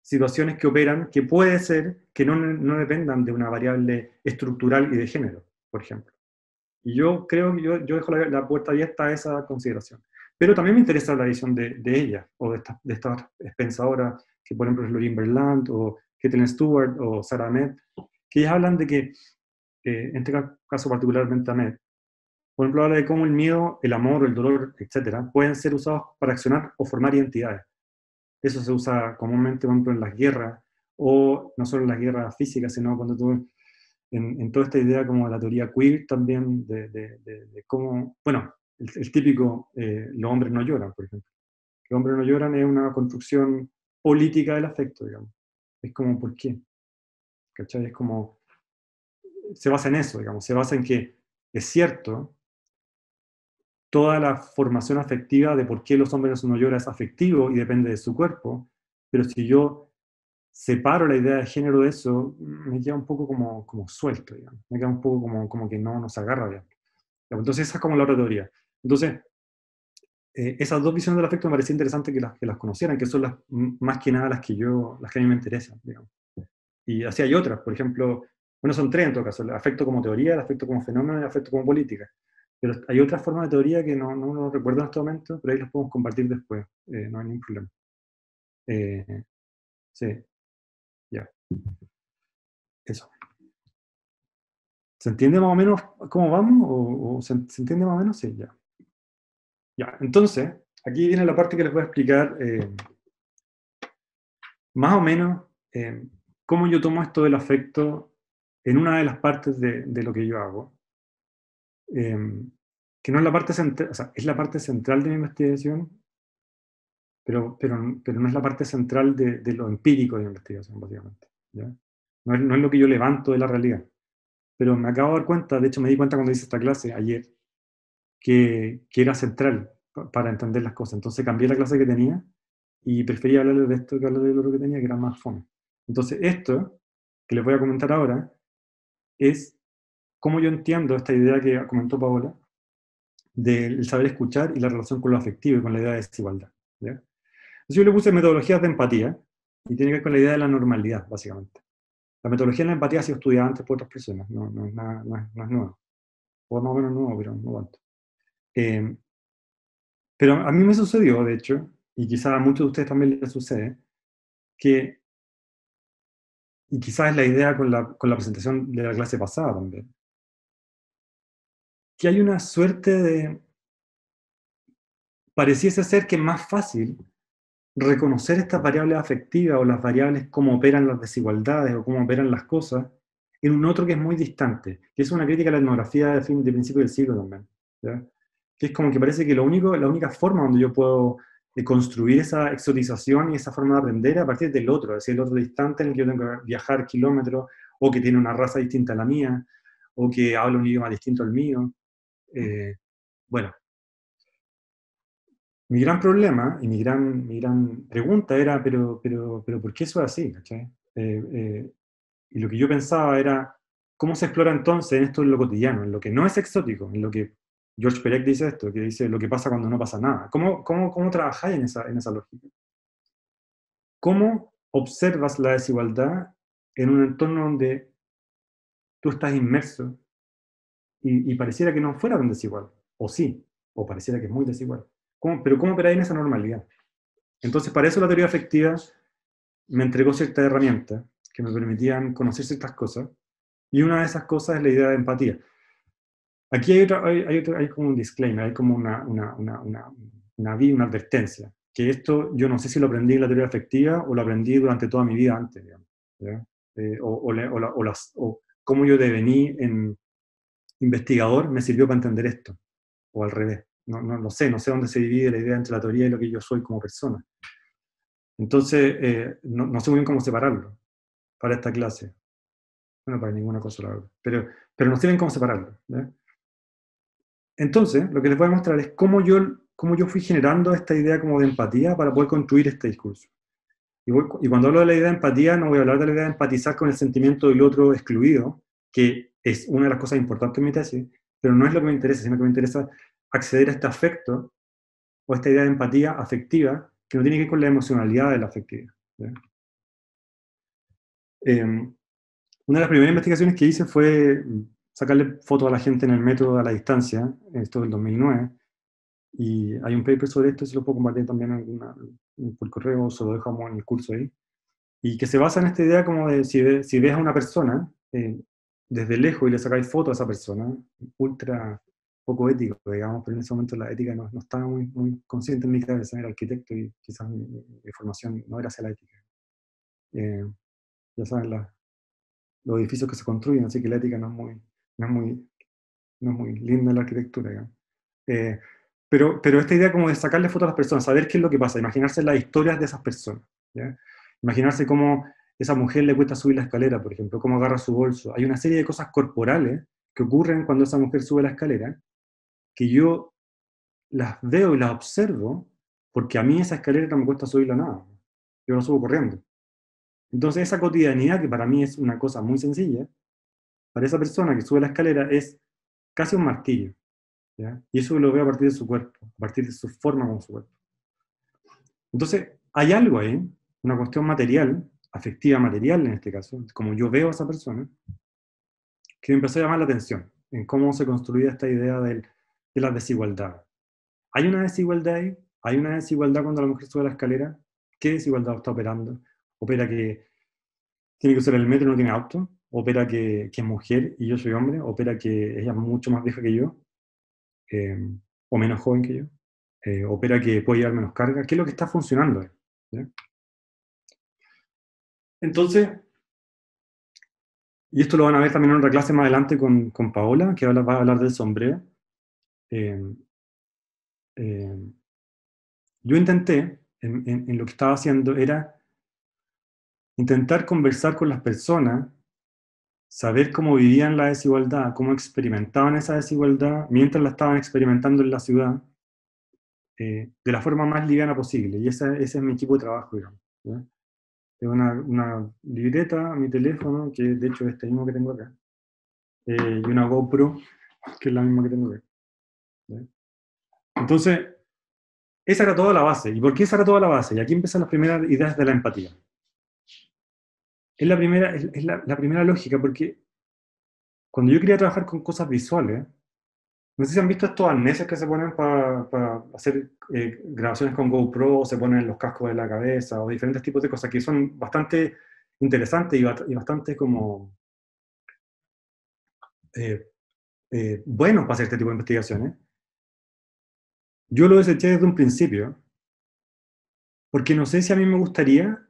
situaciones que operan, que puede ser que no dependan de una variable estructural y de género, por ejemplo. Y yo creo que yo dejo la puerta abierta a esa consideración. Pero también me interesa la visión de ella, o de estas pensadoras, que por ejemplo es Lauren Berlant, o Kathleen Stewart, o Sarah Ahmed, que ellas hablan de que, en este caso particularmente Ahmed, por ejemplo, habla de cómo el miedo, el amor, el dolor, etcétera, pueden ser usados para accionar o formar identidades. Eso se usa comúnmente, por ejemplo, en las guerras, o no solo en las guerras físicas, sino cuando tú, en toda esta idea como de la teoría queer también, de cómo, bueno, el típico, los hombres no lloran, por ejemplo. Los hombres no lloran es una construcción política del afecto, digamos. Es como, ¿por qué? ¿Cachai? Es como, se basa en eso, digamos, se basa en que es cierto, toda la formación afectiva de por qué los hombres no lloran es afectivo y depende de su cuerpo, pero si yo separo la idea de género de eso, me queda un poco como suelto, digamos. Me queda un poco como que no nos agarra bien. Entonces esa es como la otra teoría. Entonces, esas dos visiones del afecto me parecía interesante que las conocieran, que son las más que nada las que a mí me interesan, digamos. Y así hay otras, por ejemplo, bueno, son tres en todo caso, el afecto como teoría, el afecto como fenómeno y el afecto como política. Pero hay otras formas de teoría que no recuerdo en este momento, pero ahí las podemos compartir después, no hay ningún problema. Sí, ya. Eso. ¿Se entiende más o menos cómo vamos? ¿O se entiende más o menos? Sí, ya. Ya, entonces, aquí viene la parte que les voy a explicar más o menos cómo yo tomo esto del afecto en una de las partes de lo que yo hago, que no es la parte central, o sea, es la parte central de mi investigación, pero no es la parte central de lo empírico de mi investigación, básicamente. ¿Ya? No es lo que yo levanto de la realidad. Pero me acabo de dar cuenta, de hecho me di cuenta cuando hice esta clase ayer, que era central para entender las cosas. Entonces cambié la clase que tenía y preferí hablarles de esto que hablar de lo que tenía, que era más fome. Entonces esto, que les voy a comentar ahora, es cómo yo entiendo esta idea que comentó Paola, del saber escuchar y la relación con lo afectivo y con la idea de desigualdad. ¿Ya? Entonces yo le puse metodologías de empatía, y tiene que ver con la idea de la normalidad, básicamente. La metodología de la empatía ha sido estudiada antes por otras personas, no es nuevo. O más o menos nuevo, pero no tanto. Pero a mí me sucedió, de hecho, y quizás a muchos de ustedes también les sucede, que, y quizás es la idea con la presentación de la clase pasada también, que hay una suerte de, pareciese ser que es más fácil reconocer estas variables afectivas o las variables cómo operan las desigualdades o cómo operan las cosas en un otro que es muy distante, que es una crítica a la etnografía de principio del siglo también, ¿ya? Que es como que parece que la única forma donde yo puedo construir esa exotización y esa forma de aprender a partir del otro, es decir, el otro distante en el que yo tengo que viajar kilómetros, o que tiene una raza distinta a la mía, o que habla un idioma distinto al mío. Bueno, mi gran problema y mi gran pregunta era, pero ¿por qué eso es así? ¿Cachai? Y lo que yo pensaba era, ¿cómo se explora entonces esto en lo cotidiano, en lo que no es exótico, en lo que George Perec dice esto, que dice lo que pasa cuando no pasa nada? ¿Cómo trabajáis en esa lógica? ¿Cómo observas la desigualdad en un entorno donde tú estás inmerso y pareciera que no fuera tan desigual? O sí, o pareciera que es muy desigual. Pero ¿cómo operáis en esa normalidad? Entonces, para eso la teoría afectiva me entregó ciertas herramientas que me permitían conocer ciertas cosas, y una de esas cosas es la idea de empatía. Aquí hay como un disclaimer, hay como una advertencia, que esto yo no sé si lo aprendí en la teoría afectiva o lo aprendí durante toda mi vida antes, digamos, ¿ya? O cómo yo devení en investigador me sirvió para entender esto, o al revés. No sé dónde se divide la idea entre la teoría y lo que yo soy como persona. Entonces, no sé muy bien cómo separarlo para esta clase. Bueno, para ninguna cosa, la verdad. Pero no sé bien cómo separarlo. ¿Ya? Entonces, lo que les voy a mostrar es cómo yo fui generando esta idea como de empatía para poder construir este discurso. Y cuando hablo de la idea de empatía, no voy a hablar de la idea de empatizar con el sentimiento del otro excluido, que es una de las cosas importantes en mi tesis, pero no es lo que me interesa, sino que me interesa acceder a este afecto o esta idea de empatía afectiva que no tiene que ver con la emocionalidad de la afectividad. ¿Ya? Una de las primeras investigaciones que hice fue sacarle fotos a la gente en el metro a la distancia, esto del 2009, y hay un paper sobre esto, si lo puedo compartir también por correo, se lo dejamos en el curso ahí, y que se basa en esta idea como de si ves a una persona desde lejos y le sacáis foto a esa persona, ultra poco ético, digamos, pero en ese momento la ética no estaba muy consciente en mi cabeza, era arquitecto y quizás mi formación no era hacia la ética. Ya saben, los edificios que se construyen, así que la ética no es muy linda en la arquitectura, digamos. Pero esta idea como de sacarle fotos a las personas, saber qué es lo que pasa, imaginarse las historias de esas personas, ¿ya? Imaginarse cómo esa mujer le cuesta subir la escalera, por ejemplo, cómo agarra su bolso. Hay una serie de cosas corporales que ocurren cuando esa mujer sube la escalera, que yo las veo y las observo, porque a mí esa escalera no me cuesta subirla nada. Yo la subo corriendo. Entonces esa cotidianidad, que para mí es una cosa muy sencilla, para esa persona que sube la escalera es casi un martillo. ¿Ya? Y eso lo veo a partir de su cuerpo, a partir de su forma como su cuerpo. Entonces, hay algo ahí, una cuestión material, afectiva material en este caso, como yo veo a esa persona, que me empezó a llamar la atención en cómo se construía esta idea de la desigualdad. ¿Hay una desigualdad ahí? ¿Hay una desigualdad cuando la mujer sube la escalera? ¿Qué desigualdad está operando? ¿Opera que tiene que usar el metro y no tiene auto? ¿Opera que es mujer y yo soy hombre? ¿Opera que ella es mucho más vieja que yo? O menos joven que yo? ¿Opera que puede llevar menos carga? ¿Qué es lo que está funcionando ahí? ¿Ya? Entonces, y esto lo van a ver también en otra clase más adelante con Paola, que va a hablar del sombrero. Eh, eh, yo intenté, en lo que estaba haciendo, era intentar conversar con las personas, saber cómo vivían la desigualdad, cómo experimentaban esa desigualdad mientras la estaban experimentando en la ciudad, de la forma más liviana posible. Y ese es mi equipo de trabajo, digamos. ¿Ya? Es una libreta, mi teléfono, que de hecho es este mismo que tengo acá, y una GoPro, que es la misma que tengo acá. ¿Ya? Entonces, esa era toda la base. ¿Y por qué esa era toda la base? Y aquí empiezan las primeras ideas de la empatía. Es la primera lógica, porque cuando yo quería trabajar con cosas visuales, no sé si han visto estos arneses que se ponen para hacer grabaciones con GoPro, o se ponen los cascos de la cabeza, o diferentes tipos de cosas que son bastante interesantes y bastante como buenos para hacer este tipo de investigaciones. Yo lo deseché desde un principio, porque no sé si a mí me gustaría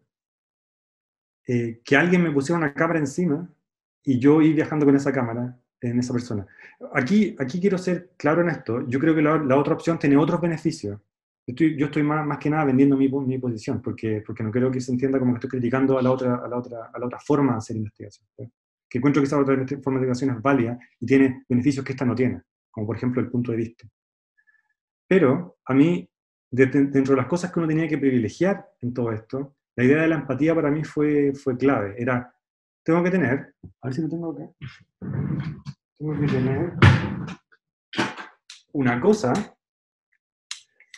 que alguien me pusiera una cámara encima y yo ir viajando con esa cámara en esa persona. Aquí quiero ser claro en esto. Yo creo que la otra opción tiene otros beneficios. Yo estoy más que nada vendiendo mi posición, porque no creo que se entienda como que estoy criticando a la otra forma de hacer investigación. ¿Sí? Que encuentro que esa otra forma de investigación es válida y tiene beneficios que esta no tiene, como por ejemplo el punto de vista. Pero a mí, dentro de las cosas que uno tenía que privilegiar en todo esto, la idea de la empatía para mí fue clave. Tengo que tener, a ver si lo tengo acá, tengo que tener una cosa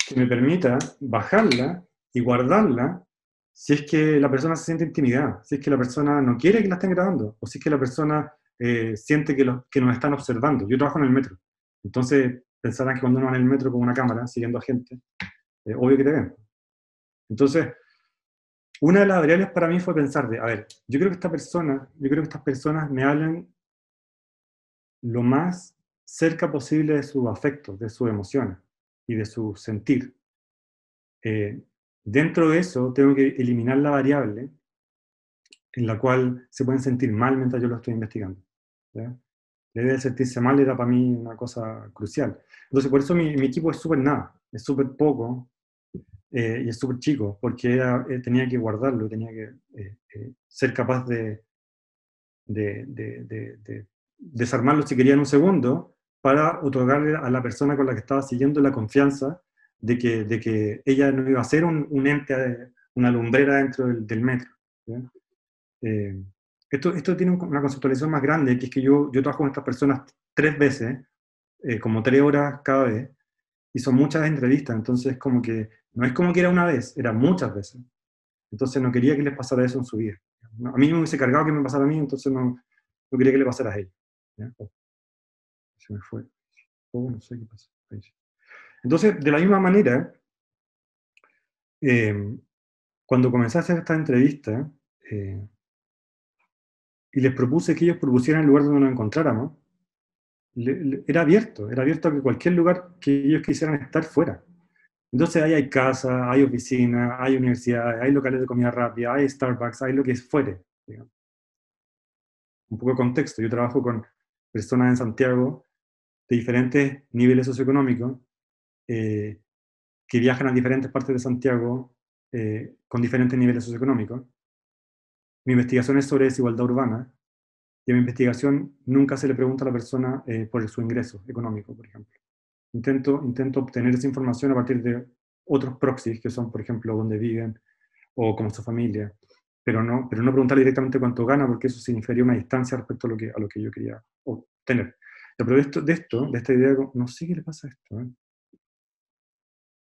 que me permita bajarla y guardarla si es que la persona se siente intimidada, si es que la persona no quiere que la estén grabando, o si es que la persona siente que nos están observando. Yo trabajo en el metro, entonces pensarán que cuando uno va en el metro con una cámara siguiendo a gente, obvio que te ven. Entonces, una de las variables para mí fue pensar a ver, yo creo que estas personas me hablan lo más cerca posible de sus afectos, de sus emociones y de su sentir. Dentro de eso tengo que eliminar la variable en la cual se pueden sentir mal mientras yo lo estoy investigando. ¿Ya? La idea de sentirse mal era para mí una cosa crucial. Entonces por eso mi equipo es súper nada, es súper poco. y es súper chico, porque tenía que guardarlo, tenía que ser capaz de desarmarlo si quería en un segundo, para otorgarle a la persona con la que estaba siguiendo la confianza de que ella no iba a ser un ente, una lumbrera dentro del metro. ¿Ya? Esto tiene una conceptualización más grande, que es que yo trabajo con estas personas 3 veces, como 3 horas cada vez, y son muchas entrevistas, entonces como que, no es como que era una vez, era muchas veces. Entonces no quería que les pasara eso en su vida. A mí me hubiese cargado que me pasara a mí, entonces no quería que le pasara a ellos. ¿Ya? Oh, se me fue. Oh, no sé qué pasó. Ahí sí. Entonces, de la misma manera, cuando comencé a hacer esta entrevista, y les propuse que ellos propusieran el lugar donde nos encontráramos, era abierto a que cualquier lugar que ellos quisieran estar fuera. Entonces ahí hay casa, hay oficina, hay universidades, hay locales de comida rápida, hay Starbucks, hay lo que fuere. Digamos. Un poco de contexto, yo trabajo con personas en Santiago de diferentes niveles socioeconómicos, que viajan a diferentes partes de Santiago con diferentes niveles socioeconómicos. Mi investigación es sobre desigualdad urbana, y en mi investigación nunca se le pregunta a la persona por su ingreso económico, por ejemplo. Intento obtener esa información a partir de otros proxies, que son, por ejemplo, dónde viven o como su familia, pero no preguntarle directamente cuánto gana, porque eso significaría una distancia respecto a lo que yo quería obtener. Pero de esta idea, no sé qué le pasa a esto.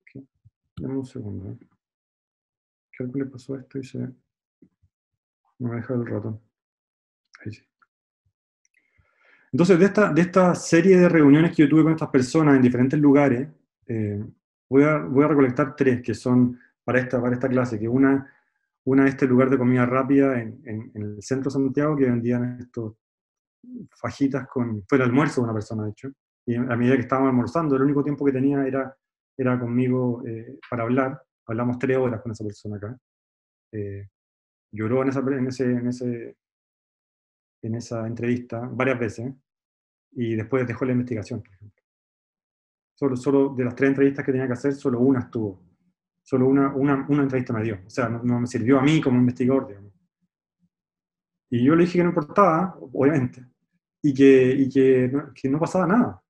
Okay. Dame un segundo. ¿Qué algo le pasó a esto? Y me va a dejar el ratón. Ahí sí. Entonces, de esta serie de reuniones que yo tuve con estas personas en diferentes lugares, voy a recolectar 3 que son para esta clase, que una es este lugar de comida rápida en el centro de Santiago, que vendían estos fajitas fue el almuerzo de una persona, de hecho, y a medida que estábamos almorzando, el único tiempo que tenía era conmigo para hablar. Hablamos 3 horas con esa persona acá. Lloró en esa entrevista varias veces, y después dejó la investigación, por ejemplo. Solo de las 3 entrevistas que tenía que hacer, solo una estuvo. Solo una entrevista me dio. O sea, no me sirvió a mí como investigador, digamos. Y yo le dije que no importaba, obviamente, y que no pasaba nada.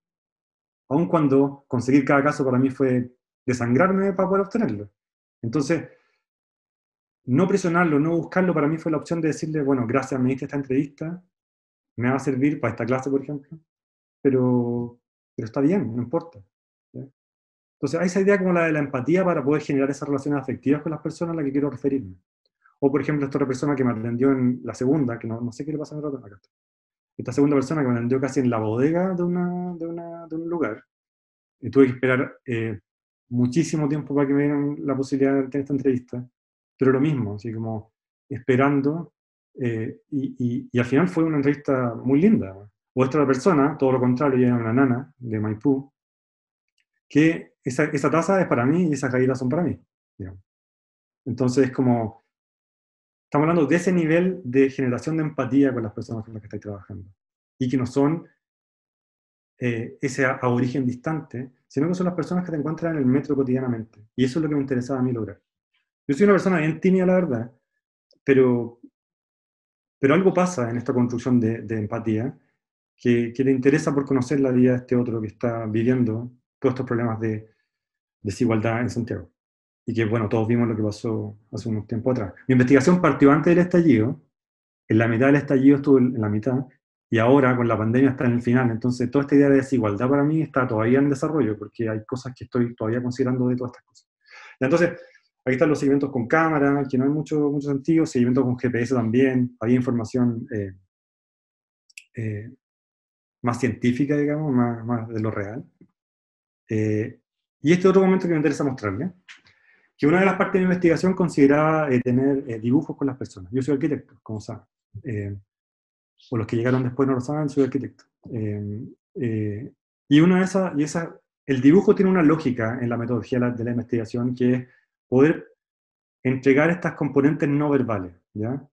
Aun cuando conseguir cada caso para mí fue desangrarme para poder obtenerlo. Entonces, no presionarlo, no buscarlo, para mí fue la opción de decirle, bueno, gracias, me diste esta entrevista, me va a servir para esta clase, por ejemplo, pero está bien, no importa. ¿Ya? Entonces, hay esa idea como la de la empatía para poder generar esas relaciones afectivas con las personas a las que quiero referirme. O, por ejemplo, esta otra persona que me atendió en la segunda, que no sé qué le pasa a mi ratón acá. Esta segunda persona que me atendió casi en la bodega de un lugar, y tuve que esperar muchísimo tiempo para que me dieran la posibilidad de tener esta entrevista, pero lo mismo, así como esperando, y al final fue una entrevista muy linda. O esta otra persona, todo lo contrario, ella era una nana de Maipú, que esa taza es para mí y esas galletas son para mí. Digamos. Entonces, como, estamos hablando de ese nivel de generación de empatía con las personas con las que estáis trabajando. Y que no son ese aborigen distante, sino que son las personas que te encuentran en el metro cotidianamente. Y eso es lo que me interesaba a mí lograr. Yo soy una persona bien tímida, la verdad, pero algo pasa en esta construcción de empatía que te interesa por conocer la vida de este otro que está viviendo todos estos problemas de desigualdad en Santiago. Y que, bueno, todos vimos lo que pasó hace unos tiempos atrás. Mi investigación partió antes del estallido, en la mitad del estallido estuve en la mitad, y ahora con la pandemia está en el final. Entonces, toda esta idea de desigualdad para mí está todavía en desarrollo, porque hay cosas que estoy todavía considerando de todas estas cosas. Y entonces, aquí están los seguimientos con cámara, que no hay mucho sentido, seguimientos con GPS también, había información más científica, digamos, más de lo real. Y este otro momento que me interesa mostrarle, que una de las partes de mi investigación consideraba tener dibujos con las personas. Yo soy arquitecto, como saben. O los que llegaron después no lo saben, soy arquitecto. Y una de esas, el dibujo tiene una lógica en la metodología de la investigación, que es poder entregar estas componentes no verbales, ¿ya?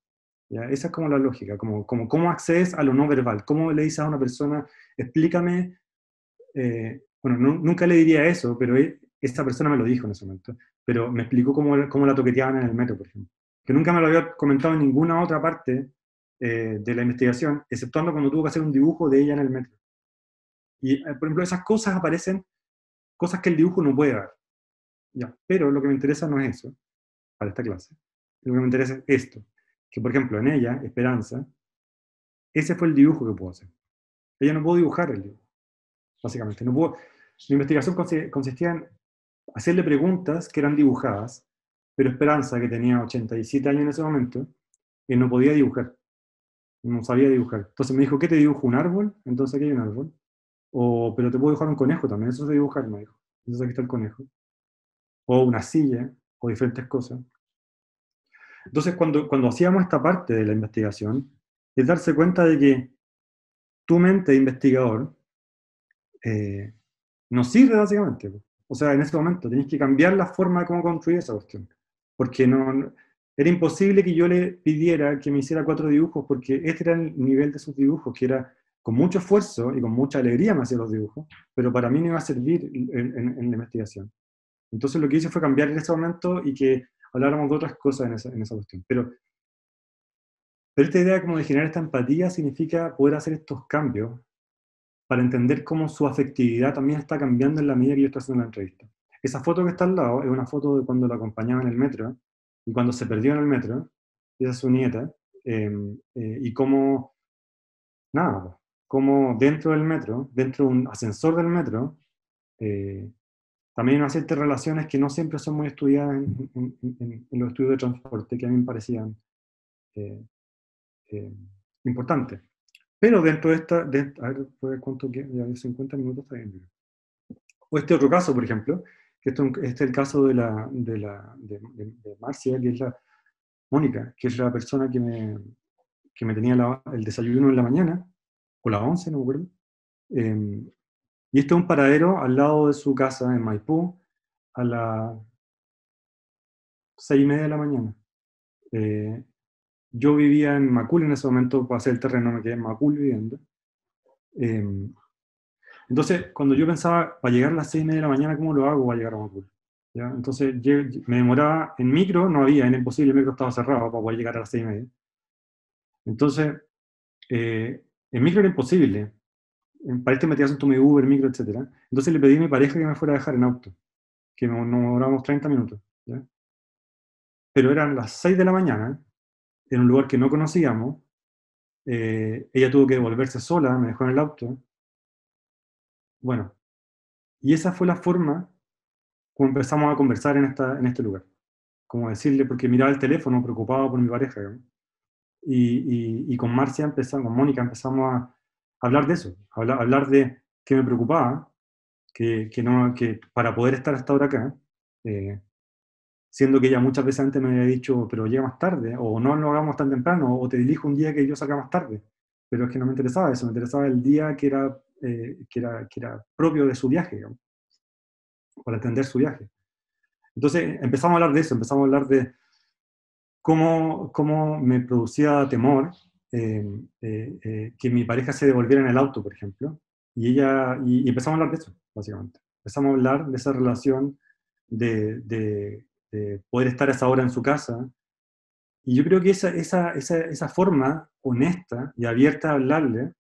Esa es como la lógica, como cómo accedes a lo no verbal, cómo le dices a una persona, explícame, bueno, nunca le diría eso, pero esa persona me lo dijo en ese momento, pero me explicó cómo la toqueteaban en el metro, por ejemplo. Que nunca me lo había comentado en ninguna otra parte de la investigación, exceptuando cuando tuvo que hacer un dibujo de ella en el metro. Y, por ejemplo, esas cosas aparecen, cosas que el dibujo no puede dar. Ya. Pero lo que me interesa no es eso, para esta clase. Lo que me interesa es esto. Que, por ejemplo, en ella, Esperanza, ese fue el dibujo que pudo hacer. Ella no pudo dibujar el dibujo, básicamente. No pudo, mi investigación consistía en hacerle preguntas que eran dibujadas, pero Esperanza, que tenía 87 años en ese momento, no podía dibujar. No sabía dibujar. Entonces me dijo, ¿qué te dibujo? ¿Un árbol? Entonces aquí hay un árbol. Pero te puedo dibujar un conejo también, eso es de dibujar, me dijo. Entonces aquí está el conejo. O una silla, o diferentes cosas. Entonces cuando hacíamos esta parte de la investigación, es darse cuenta de que tu mente de investigador no sirve básicamente. O sea, en ese momento tenés que cambiar la forma de cómo construir esa cuestión. Porque era imposible que yo le pidiera que me hiciera 4 dibujos, porque este era el nivel de sus dibujos, que era con mucho esfuerzo y con mucha alegría me hacía los dibujos, pero para mí no iba a servir en la investigación. Entonces lo que hice fue cambiar en ese momento y que habláramos de otras cosas en esa cuestión. Pero esta idea como de generar esta empatía significa poder hacer estos cambios para entender cómo su afectividad también está cambiando en la medida que yo estoy haciendo la entrevista. Esa foto que está al lado es una foto de cuando la acompañaba en el metro, y cuando se perdió en el metro, esa es su nieta, y cómo, nada, cómo dentro del metro, dentro de un ascensor del metro, también hay una serie de relaciones que no siempre son muy estudiadas en los estudios de transporte, que a mí me parecían importantes. Pero dentro de esta, a ver, ¿cuánto queda? Ya 50 minutos está bien. O este otro caso, por ejemplo, que este es el caso de Marcia, que es la Mónica, que es la persona que me tenía el desayuno en la mañana, o las 11, no me acuerdo. Y este es un paradero al lado de su casa en Maipú, a las 6:30 de la mañana. Yo vivía en Macul en ese momento, para hacer el terreno me quedé en Macul viviendo. Entonces, cuando yo pensaba, para llegar a las 6:30 de la mañana, ¿cómo lo hago para llegar a Macul? ¿Ya? Entonces, me demoraba, en micro no había, era imposible, el micro estaba cerrado para poder llegar a las 6:30. Entonces, en micro era imposible. Para esta investigación tomé Uber, micro, etc. Entonces le pedí a mi pareja que me fuera a dejar en auto, que nos demorábamos 30 minutos. ¿Ya? Pero eran las 6 de la mañana, en un lugar que no conocíamos, ella tuvo que devolverse sola, me dejó en el auto. Bueno, y esa fue la forma como empezamos a conversar en este lugar. Como decirle, porque miraba el teléfono preocupado por mi pareja. ¿no? Y con Marcia con Mónica empezamos a hablar de eso, hablar de qué me preocupaba, que para poder estar hasta ahora acá, siendo que ella muchas veces antes me había dicho, pero llega más tarde, o no lo hagamos tan temprano, o te dirijo un día que yo salga más tarde. Pero es que no me interesaba eso, me interesaba el día que era propio de su viaje, digamos, para atender su viaje. Entonces empezamos a hablar de eso, empezamos a hablar de cómo me producía temor que mi pareja se devolviera en el auto, por ejemplo, y empezamos a hablar de eso, básicamente. Empezamos a hablar de esa relación de poder estar a esa hora en su casa, y yo creo que esa forma honesta y abierta de hablarle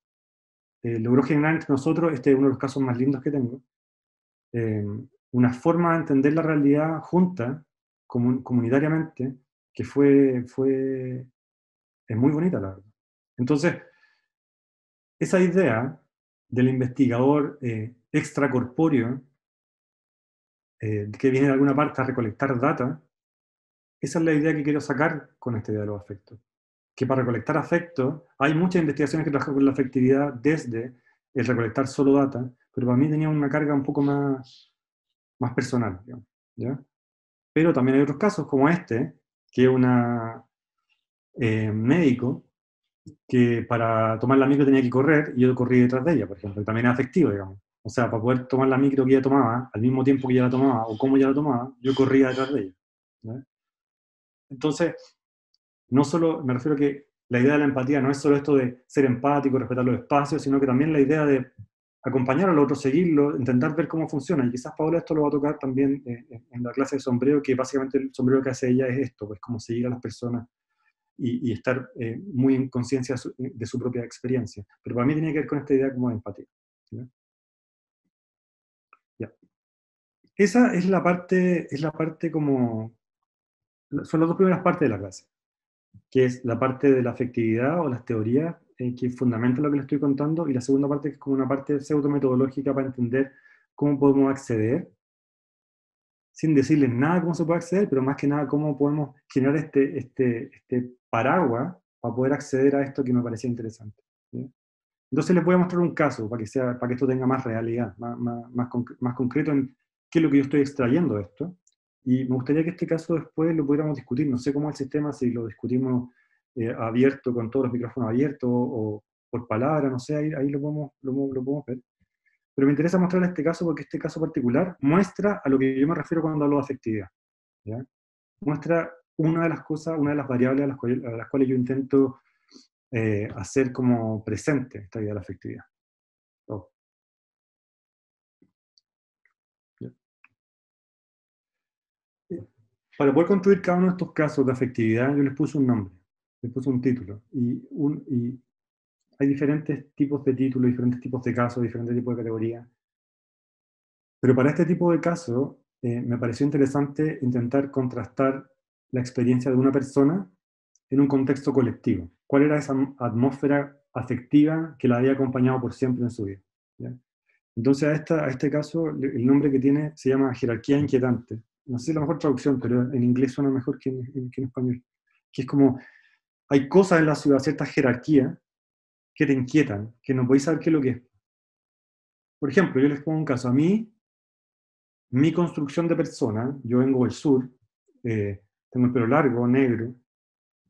logró generar entre nosotros, este es uno de los casos más lindos que tengo, una forma de entender la realidad junta, comunitariamente, que es muy bonita, la verdad. Entonces, esa idea del investigador extracorpóreo, que viene de alguna parte a recolectar data, esa es la idea que quiero sacar con esta idea de los afectos. Que para recolectar afectos, hay muchas investigaciones que trabajan con la afectividad desde el recolectar solo data, pero para mí tenía una carga un poco más personal, digamos, ¿ya? Pero también hay otros casos como este, que es una médico que para tomar la micro tenía que correr y yo corrí detrás de ella, por ejemplo, y también es afectivo, digamos. O sea, para poder tomar la micro que ella tomaba, al mismo tiempo que ella la tomaba, o como ella la tomaba, yo corría detrás de ella. ¿Ya? Entonces, no solo, me refiero a que la idea de la empatía no es solo esto de ser empático, respetar los espacios, sino que también la idea de acompañar al otro, seguirlo, intentar ver cómo funciona. Y quizás Paola esto lo va a tocar también en la clase de sombrero, que básicamente el sombrero que hace ella es esto, pues como seguir a las personas y estar muy en conciencia de su propia experiencia. Pero para mí tiene que ver con esta idea como de empatía. ¿Ya? Ya. Esa es la parte como, son las dos primeras partes de la clase, que es la parte de la afectividad o las teorías que fundamentan lo que le estoy contando, y la segunda parte que es como una parte pseudo-metodológica para entender cómo podemos acceder, sin decirles nada cómo se puede acceder, pero más que nada cómo podemos generar este paraguas para poder acceder a esto que me parecía interesante. ¿Sí? Entonces les voy a mostrar un caso para que esto tenga más realidad, más concreto en qué es lo que yo estoy extrayendo de esto. Y me gustaría que este caso después lo pudiéramos discutir. No sé cómo es el sistema, si lo discutimos abierto, con todos los micrófonos abiertos, o por palabra, no sé, ahí lo podemos ver. Pero me interesa mostrar este caso porque este caso particular muestra a lo que yo me refiero cuando hablo de afectividad. ¿Ya? Muestra una de las cosas, una de las variables a las cuales yo intento hacer como presente esta idea de la afectividad. Oh. Para poder construir cada uno de estos casos de afectividad, yo les puse un nombre, les puse un título, y hay diferentes tipos de títulos, diferentes tipos de casos, diferentes tipos de categorías. Pero para este tipo de casos, me pareció interesante intentar contrastar la experiencia de una persona en un contexto colectivo. ¿Cuál era esa atmósfera afectiva que la había acompañado por siempre en su vida? ¿Ya? Entonces a este caso, el nombre que tiene se llama jerarquía inquietante. No sé la mejor traducción, pero en inglés suena mejor que en español. Que es como, hay cosas en la ciudad, ciertas jerarquías, que te inquietan, que no podéis saber qué es lo que es. Por ejemplo, yo les pongo un caso. A mí, mi construcción de persona, yo vengo del sur, tengo el pelo largo, negro,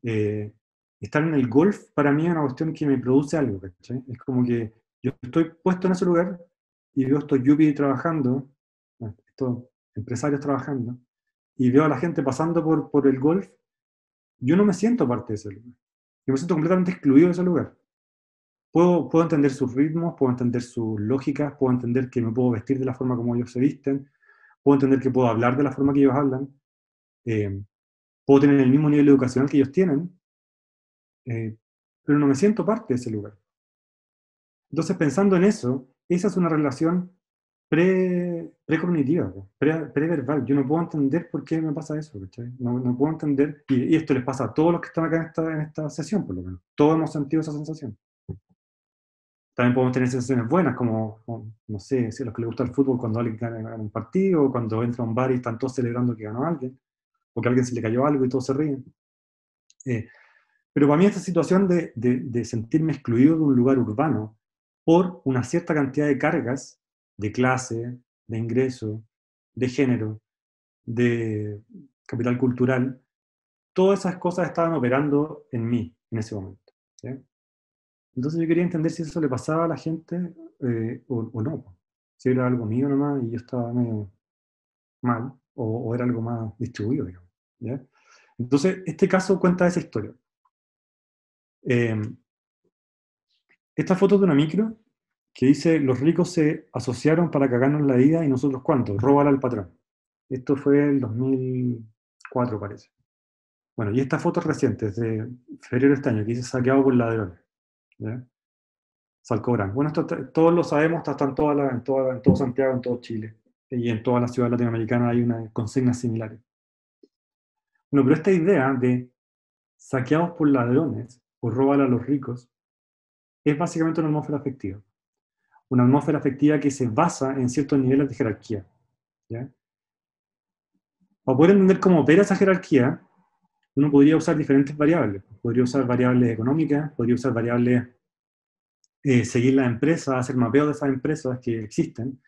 estar en el golf para mí es una cuestión que me produce algo, ¿cachai? Es como que yo estoy puesto en ese lugar y veo estos yuppies trabajando, estos empresarios trabajando, y veo a la gente pasando por el golf. Yo no me siento parte de ese lugar. Yo me siento completamente excluido de ese lugar. Puedo entender sus ritmos, puedo entender sus lógicas, puedo entender que me puedo vestir de la forma como ellos se visten, puedo entender que puedo hablar de la forma que ellos hablan, eh, puedo tener el mismo nivel educacional que ellos tienen, pero no me siento parte de ese lugar. Entonces, pensando en eso, esa es una relación precognitiva, preverbal. Yo no puedo entender por qué me pasa eso, ¿cachai? No puedo entender, y esto les pasa a todos los que están acá en esta sesión, por lo menos. Todos hemos sentido esa sensación. También podemos tener sensaciones buenas, como no sé, si a los que les gusta el fútbol, cuando alguien gana un partido, o cuando entra a un bar y están todos celebrando que ganó alguien, o que a alguien se le cayó algo y todos se ríen. Pero para mí esta situación de sentirme excluido de un lugar urbano por una cierta cantidad de cargas de clase, de ingreso, de género, de capital cultural, todas esas cosas estaban operando en mí en ese momento. ¿Sí? Entonces yo quería entender si eso le pasaba a la gente o no. Si era algo mío nomás y yo estaba medio mal, o era algo más distribuido, digamos. ¿Ya? Entonces este caso cuenta esa historia. Esta foto de una micro que dice: los ricos se asociaron para cagarnos la vida y nosotros ¿cuánto? Róbala al patrón. Esto fue el 2004, parece. Bueno, y esta foto es reciente, es de febrero de este año, que dice saqueado por ladrones. ¿Ya? Salcobrán. Bueno, esto todos lo sabemos, está en todo Santiago, en todo Chile. Y en todas las ciudades latinoamericanas hay unas consignas similares. Bueno, pero esta idea de saqueados por ladrones o róbala a los ricos es básicamente una atmósfera afectiva. Una atmósfera afectiva que se basa en ciertos niveles de jerarquía. ¿Ya? Para poder entender cómo opera esa jerarquía, uno podría usar diferentes variables. Podría usar variables económicas, podría usar variables, seguir las empresas, hacer mapeo de esas empresas que existen,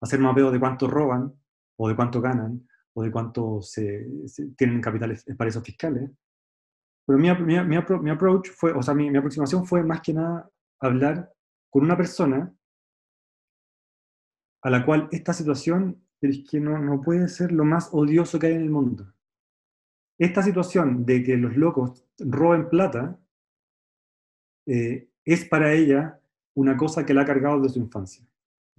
hacer mapeo de cuánto roban, o de cuánto ganan, o de cuánto tienen capitales, paraísos fiscales. Pero mi approach fue, o sea, mi aproximación fue más que nada hablar con una persona a la cual esta situación es que no puede ser lo más odioso que hay en el mundo. Esta situación de que los locos roben plata es para ella una cosa que la ha cargado desde su infancia.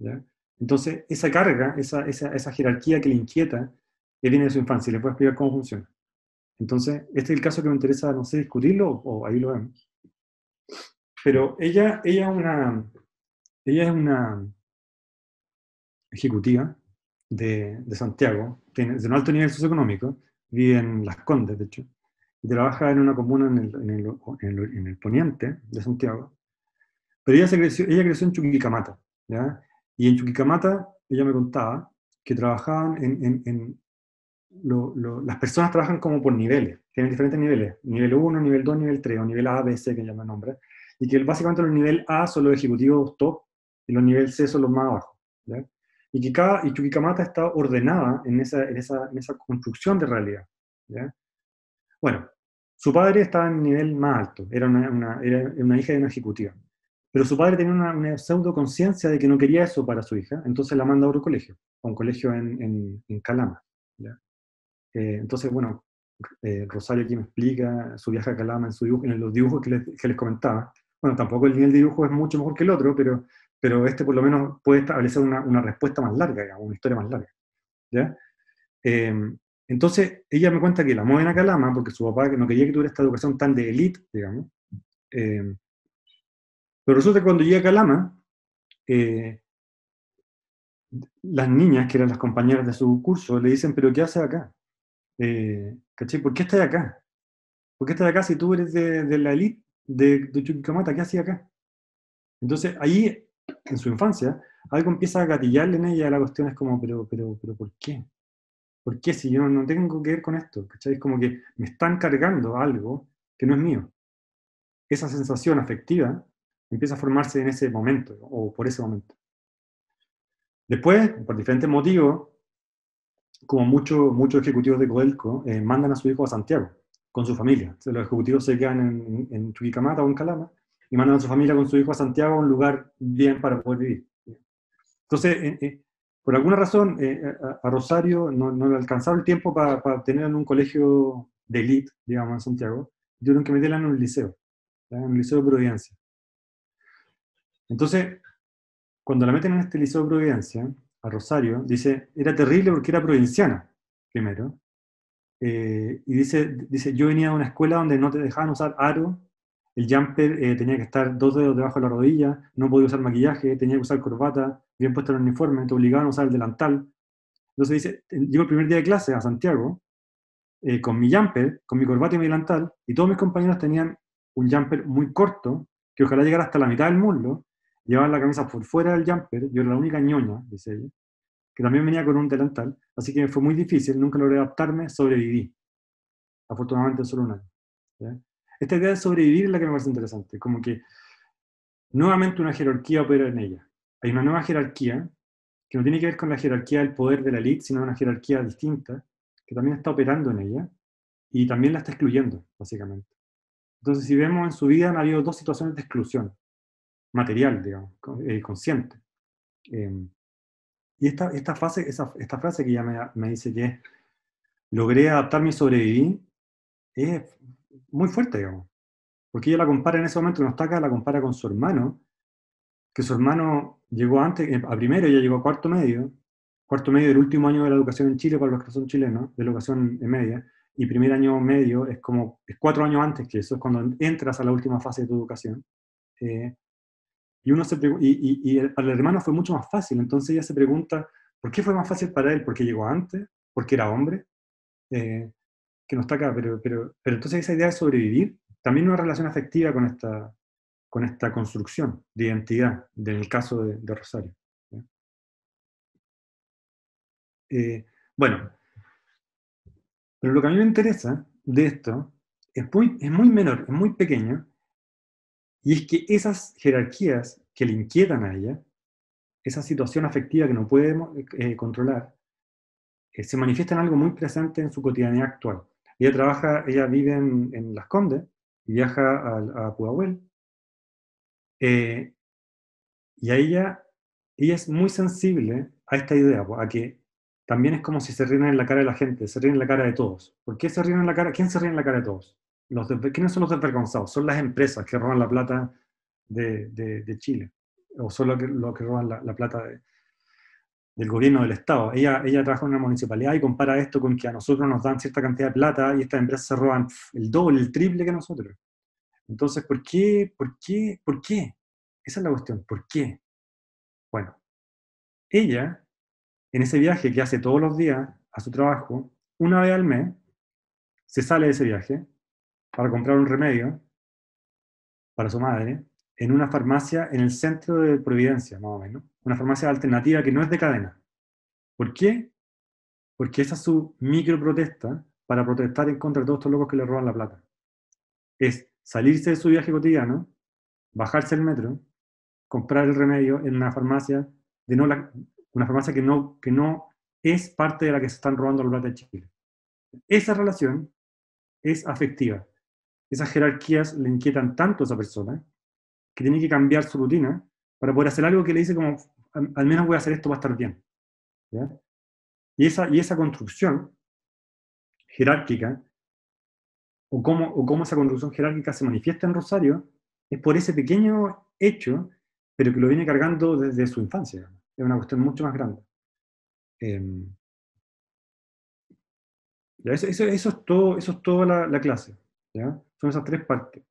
¿ya? Entonces, esa carga, esa jerarquía que le inquieta, viene de su infancia, y les voy a explicar cómo funciona. Entonces, este es el caso que me interesa, no sé, discutirlo, o ahí lo vemos. Pero ella es una ejecutiva de Santiago, de un alto nivel socioeconómico, vive en Las Condes, de hecho, y trabaja en una comuna en el poniente de Santiago. Pero ella creció en Chuquicamata, ¿ya? Y en Chuquicamata, ella me contaba que trabajaban las personas trabajan como por niveles, tienen diferentes niveles, nivel 1, nivel 2, nivel 3, o nivel A, B, C, que llaman nombre, y que básicamente los nivel A son los ejecutivos top, y los nivel C son los más bajos, ¿ya? Y Chuquicamata está ordenada en esa construcción de realidad, ¿ya? Bueno, su padre estaba en nivel más alto, era una hija de una ejecutiva, pero su padre tenía una pseudo conciencia de que no quería eso para su hija, entonces la manda a otro colegio, a un colegio en Calama, ¿ya? Entonces, bueno, Rosario aquí me explica su viaje a Calama en los dibujos que les comentaba. Bueno, tampoco el nivel de dibujo es mucho mejor que el otro, pero este por lo menos puede establecer una respuesta más larga, digamos, una historia más larga, ¿ya? Entonces, ella me cuenta que la mueven a Calama porque su papá no quería que tuviera esta educación tan de élite, digamos. Pero resulta que cuando llega a Calama, las niñas, que eran las compañeras de su curso, le dicen, ¿pero qué haces acá? ¿Cachai? ¿Por qué estás acá? ¿Por qué estás acá si tú eres de la élite de Chuquicamata? ¿Qué hacías acá? Entonces, ahí, en su infancia, algo empieza a gatillarle en ella, la cuestión es como, pero ¿por qué? ¿Por qué si yo no tengo que ver con esto? ¿Cachai? Es como que me están cargando algo que no es mío. Esa sensación afectiva empieza a formarse en ese momento, o por ese momento. Después, por diferentes motivos, como muchos ejecutivos de Codelco, mandan a su hijo a Santiago, con su familia. Entonces, los ejecutivos se quedan en Chuquicamata o en Calama, y mandan a su familia con su hijo a Santiago, a un lugar bien para poder vivir. Entonces, por alguna razón, a Rosario no le alcanzaba el tiempo para tener en un colegio de élite, digamos, en Santiago. Tuvieron que meterla en un liceo, ¿ya? En un liceo de Providencia. Entonces, cuando la meten en este liceo de Providencia, a Rosario, dice, era terrible porque era provinciana, primero. Y dice, yo venía de una escuela donde no te dejaban usar aro, el jumper tenía que estar 2 dedos debajo de la rodilla, no podía usar maquillaje, tenía que usar corbata, bien puesto el uniforme, te obligaban a usar el delantal. Entonces dice, llego el primer día de clase a Santiago, con mi jumper, con mi corbata y mi delantal, y todos mis compañeros tenían un jumper muy corto, que ojalá llegara hasta la mitad del muslo, llevaban la camisa por fuera del jumper, yo era la única ñoña, dice ella, que también venía con un delantal, así que fue muy difícil, nunca logré adaptarme, sobreviví. Afortunadamente solo un año, ¿ya? Esta idea de sobrevivir es la que me parece interesante, como que nuevamente una jerarquía opera en ella. Hay una nueva jerarquía que no tiene que ver con la jerarquía del poder de la élite, sino una jerarquía distinta, que también está operando en ella, y también la está excluyendo, básicamente. Entonces, si vemos en su vida, han habido 2 situaciones de exclusión, material, digamos, consciente. Y esta frase que ella me dice que logré adaptarme y sobreviví, es muy fuerte, digamos. Porque ella la compara en ese momento, no está acá, la compara con su hermano, que su hermano llegó antes, a primero, ella llegó a cuarto medio del último año de la educación en Chile, para los que son chilenos, de la educación media, y primer año medio es 4 años antes que eso, es cuando entras a la última fase de tu educación. Y uno para el hermano fue mucho más fácil, entonces ella se pregunta, ¿por qué fue más fácil para él? ¿Porque llegó antes? ¿Porque era hombre? Que no está acá, pero entonces esa idea de sobrevivir, también una relación afectiva con esta construcción de identidad, del caso de Rosario. Bueno, pero lo que a mí me interesa de esto es muy menor, es muy pequeño, y es que esas jerarquías que le inquietan a ella, esa situación afectiva que no podemos controlar, se manifiesta en algo muy presente en su cotidianidad actual. Ella vive en Las Condes, y viaja a Pudahuel, y a ella es muy sensible a esta idea, a que también es como si se ríen en la cara de la gente, se ríen en la cara de todos. ¿Por qué se ríen en la cara? ¿Quién se ríe en la cara de todos? ¿Quiénes son los desvergonzados? Son las empresas que roban la plata de Chile. o son los que roban la plata del gobierno del Estado. Ella trabaja en una municipalidad y compara esto con que a nosotros nos dan cierta cantidad de plata y estas empresas se roban el doble, el triple que nosotros. Entonces, ¿por qué? Esa es la cuestión, ¿por qué? Bueno, ella, en ese viaje que hace todos los días a su trabajo, una vez al mes, se sale de ese viaje para comprar un remedio para su madre en una farmacia en el centro de Providencia, más o menos. Una farmacia alternativa que no es de cadena. ¿Por qué? Porque esa es su micro protesta para protestar en contra de todos estos locos que le roban la plata. Es salirse de su viaje cotidiano, bajarse el metro, comprar el remedio en una farmacia, una farmacia que no es parte de la que se están robando la plata de Chile. Esa relación es afectiva. Esas jerarquías le inquietan tanto a esa persona que tiene que cambiar su rutina para poder hacer algo que le dice como, al menos voy a hacer esto para estar bien. ¿Ya? Y esa construcción jerárquica, o cómo esa construcción jerárquica se manifiesta en Rosario, es por ese pequeño hecho, pero que lo viene cargando desde su infancia. Es una cuestión mucho más grande. Ya, eso es toda la clase. ¿Ya? Son esas tres partes.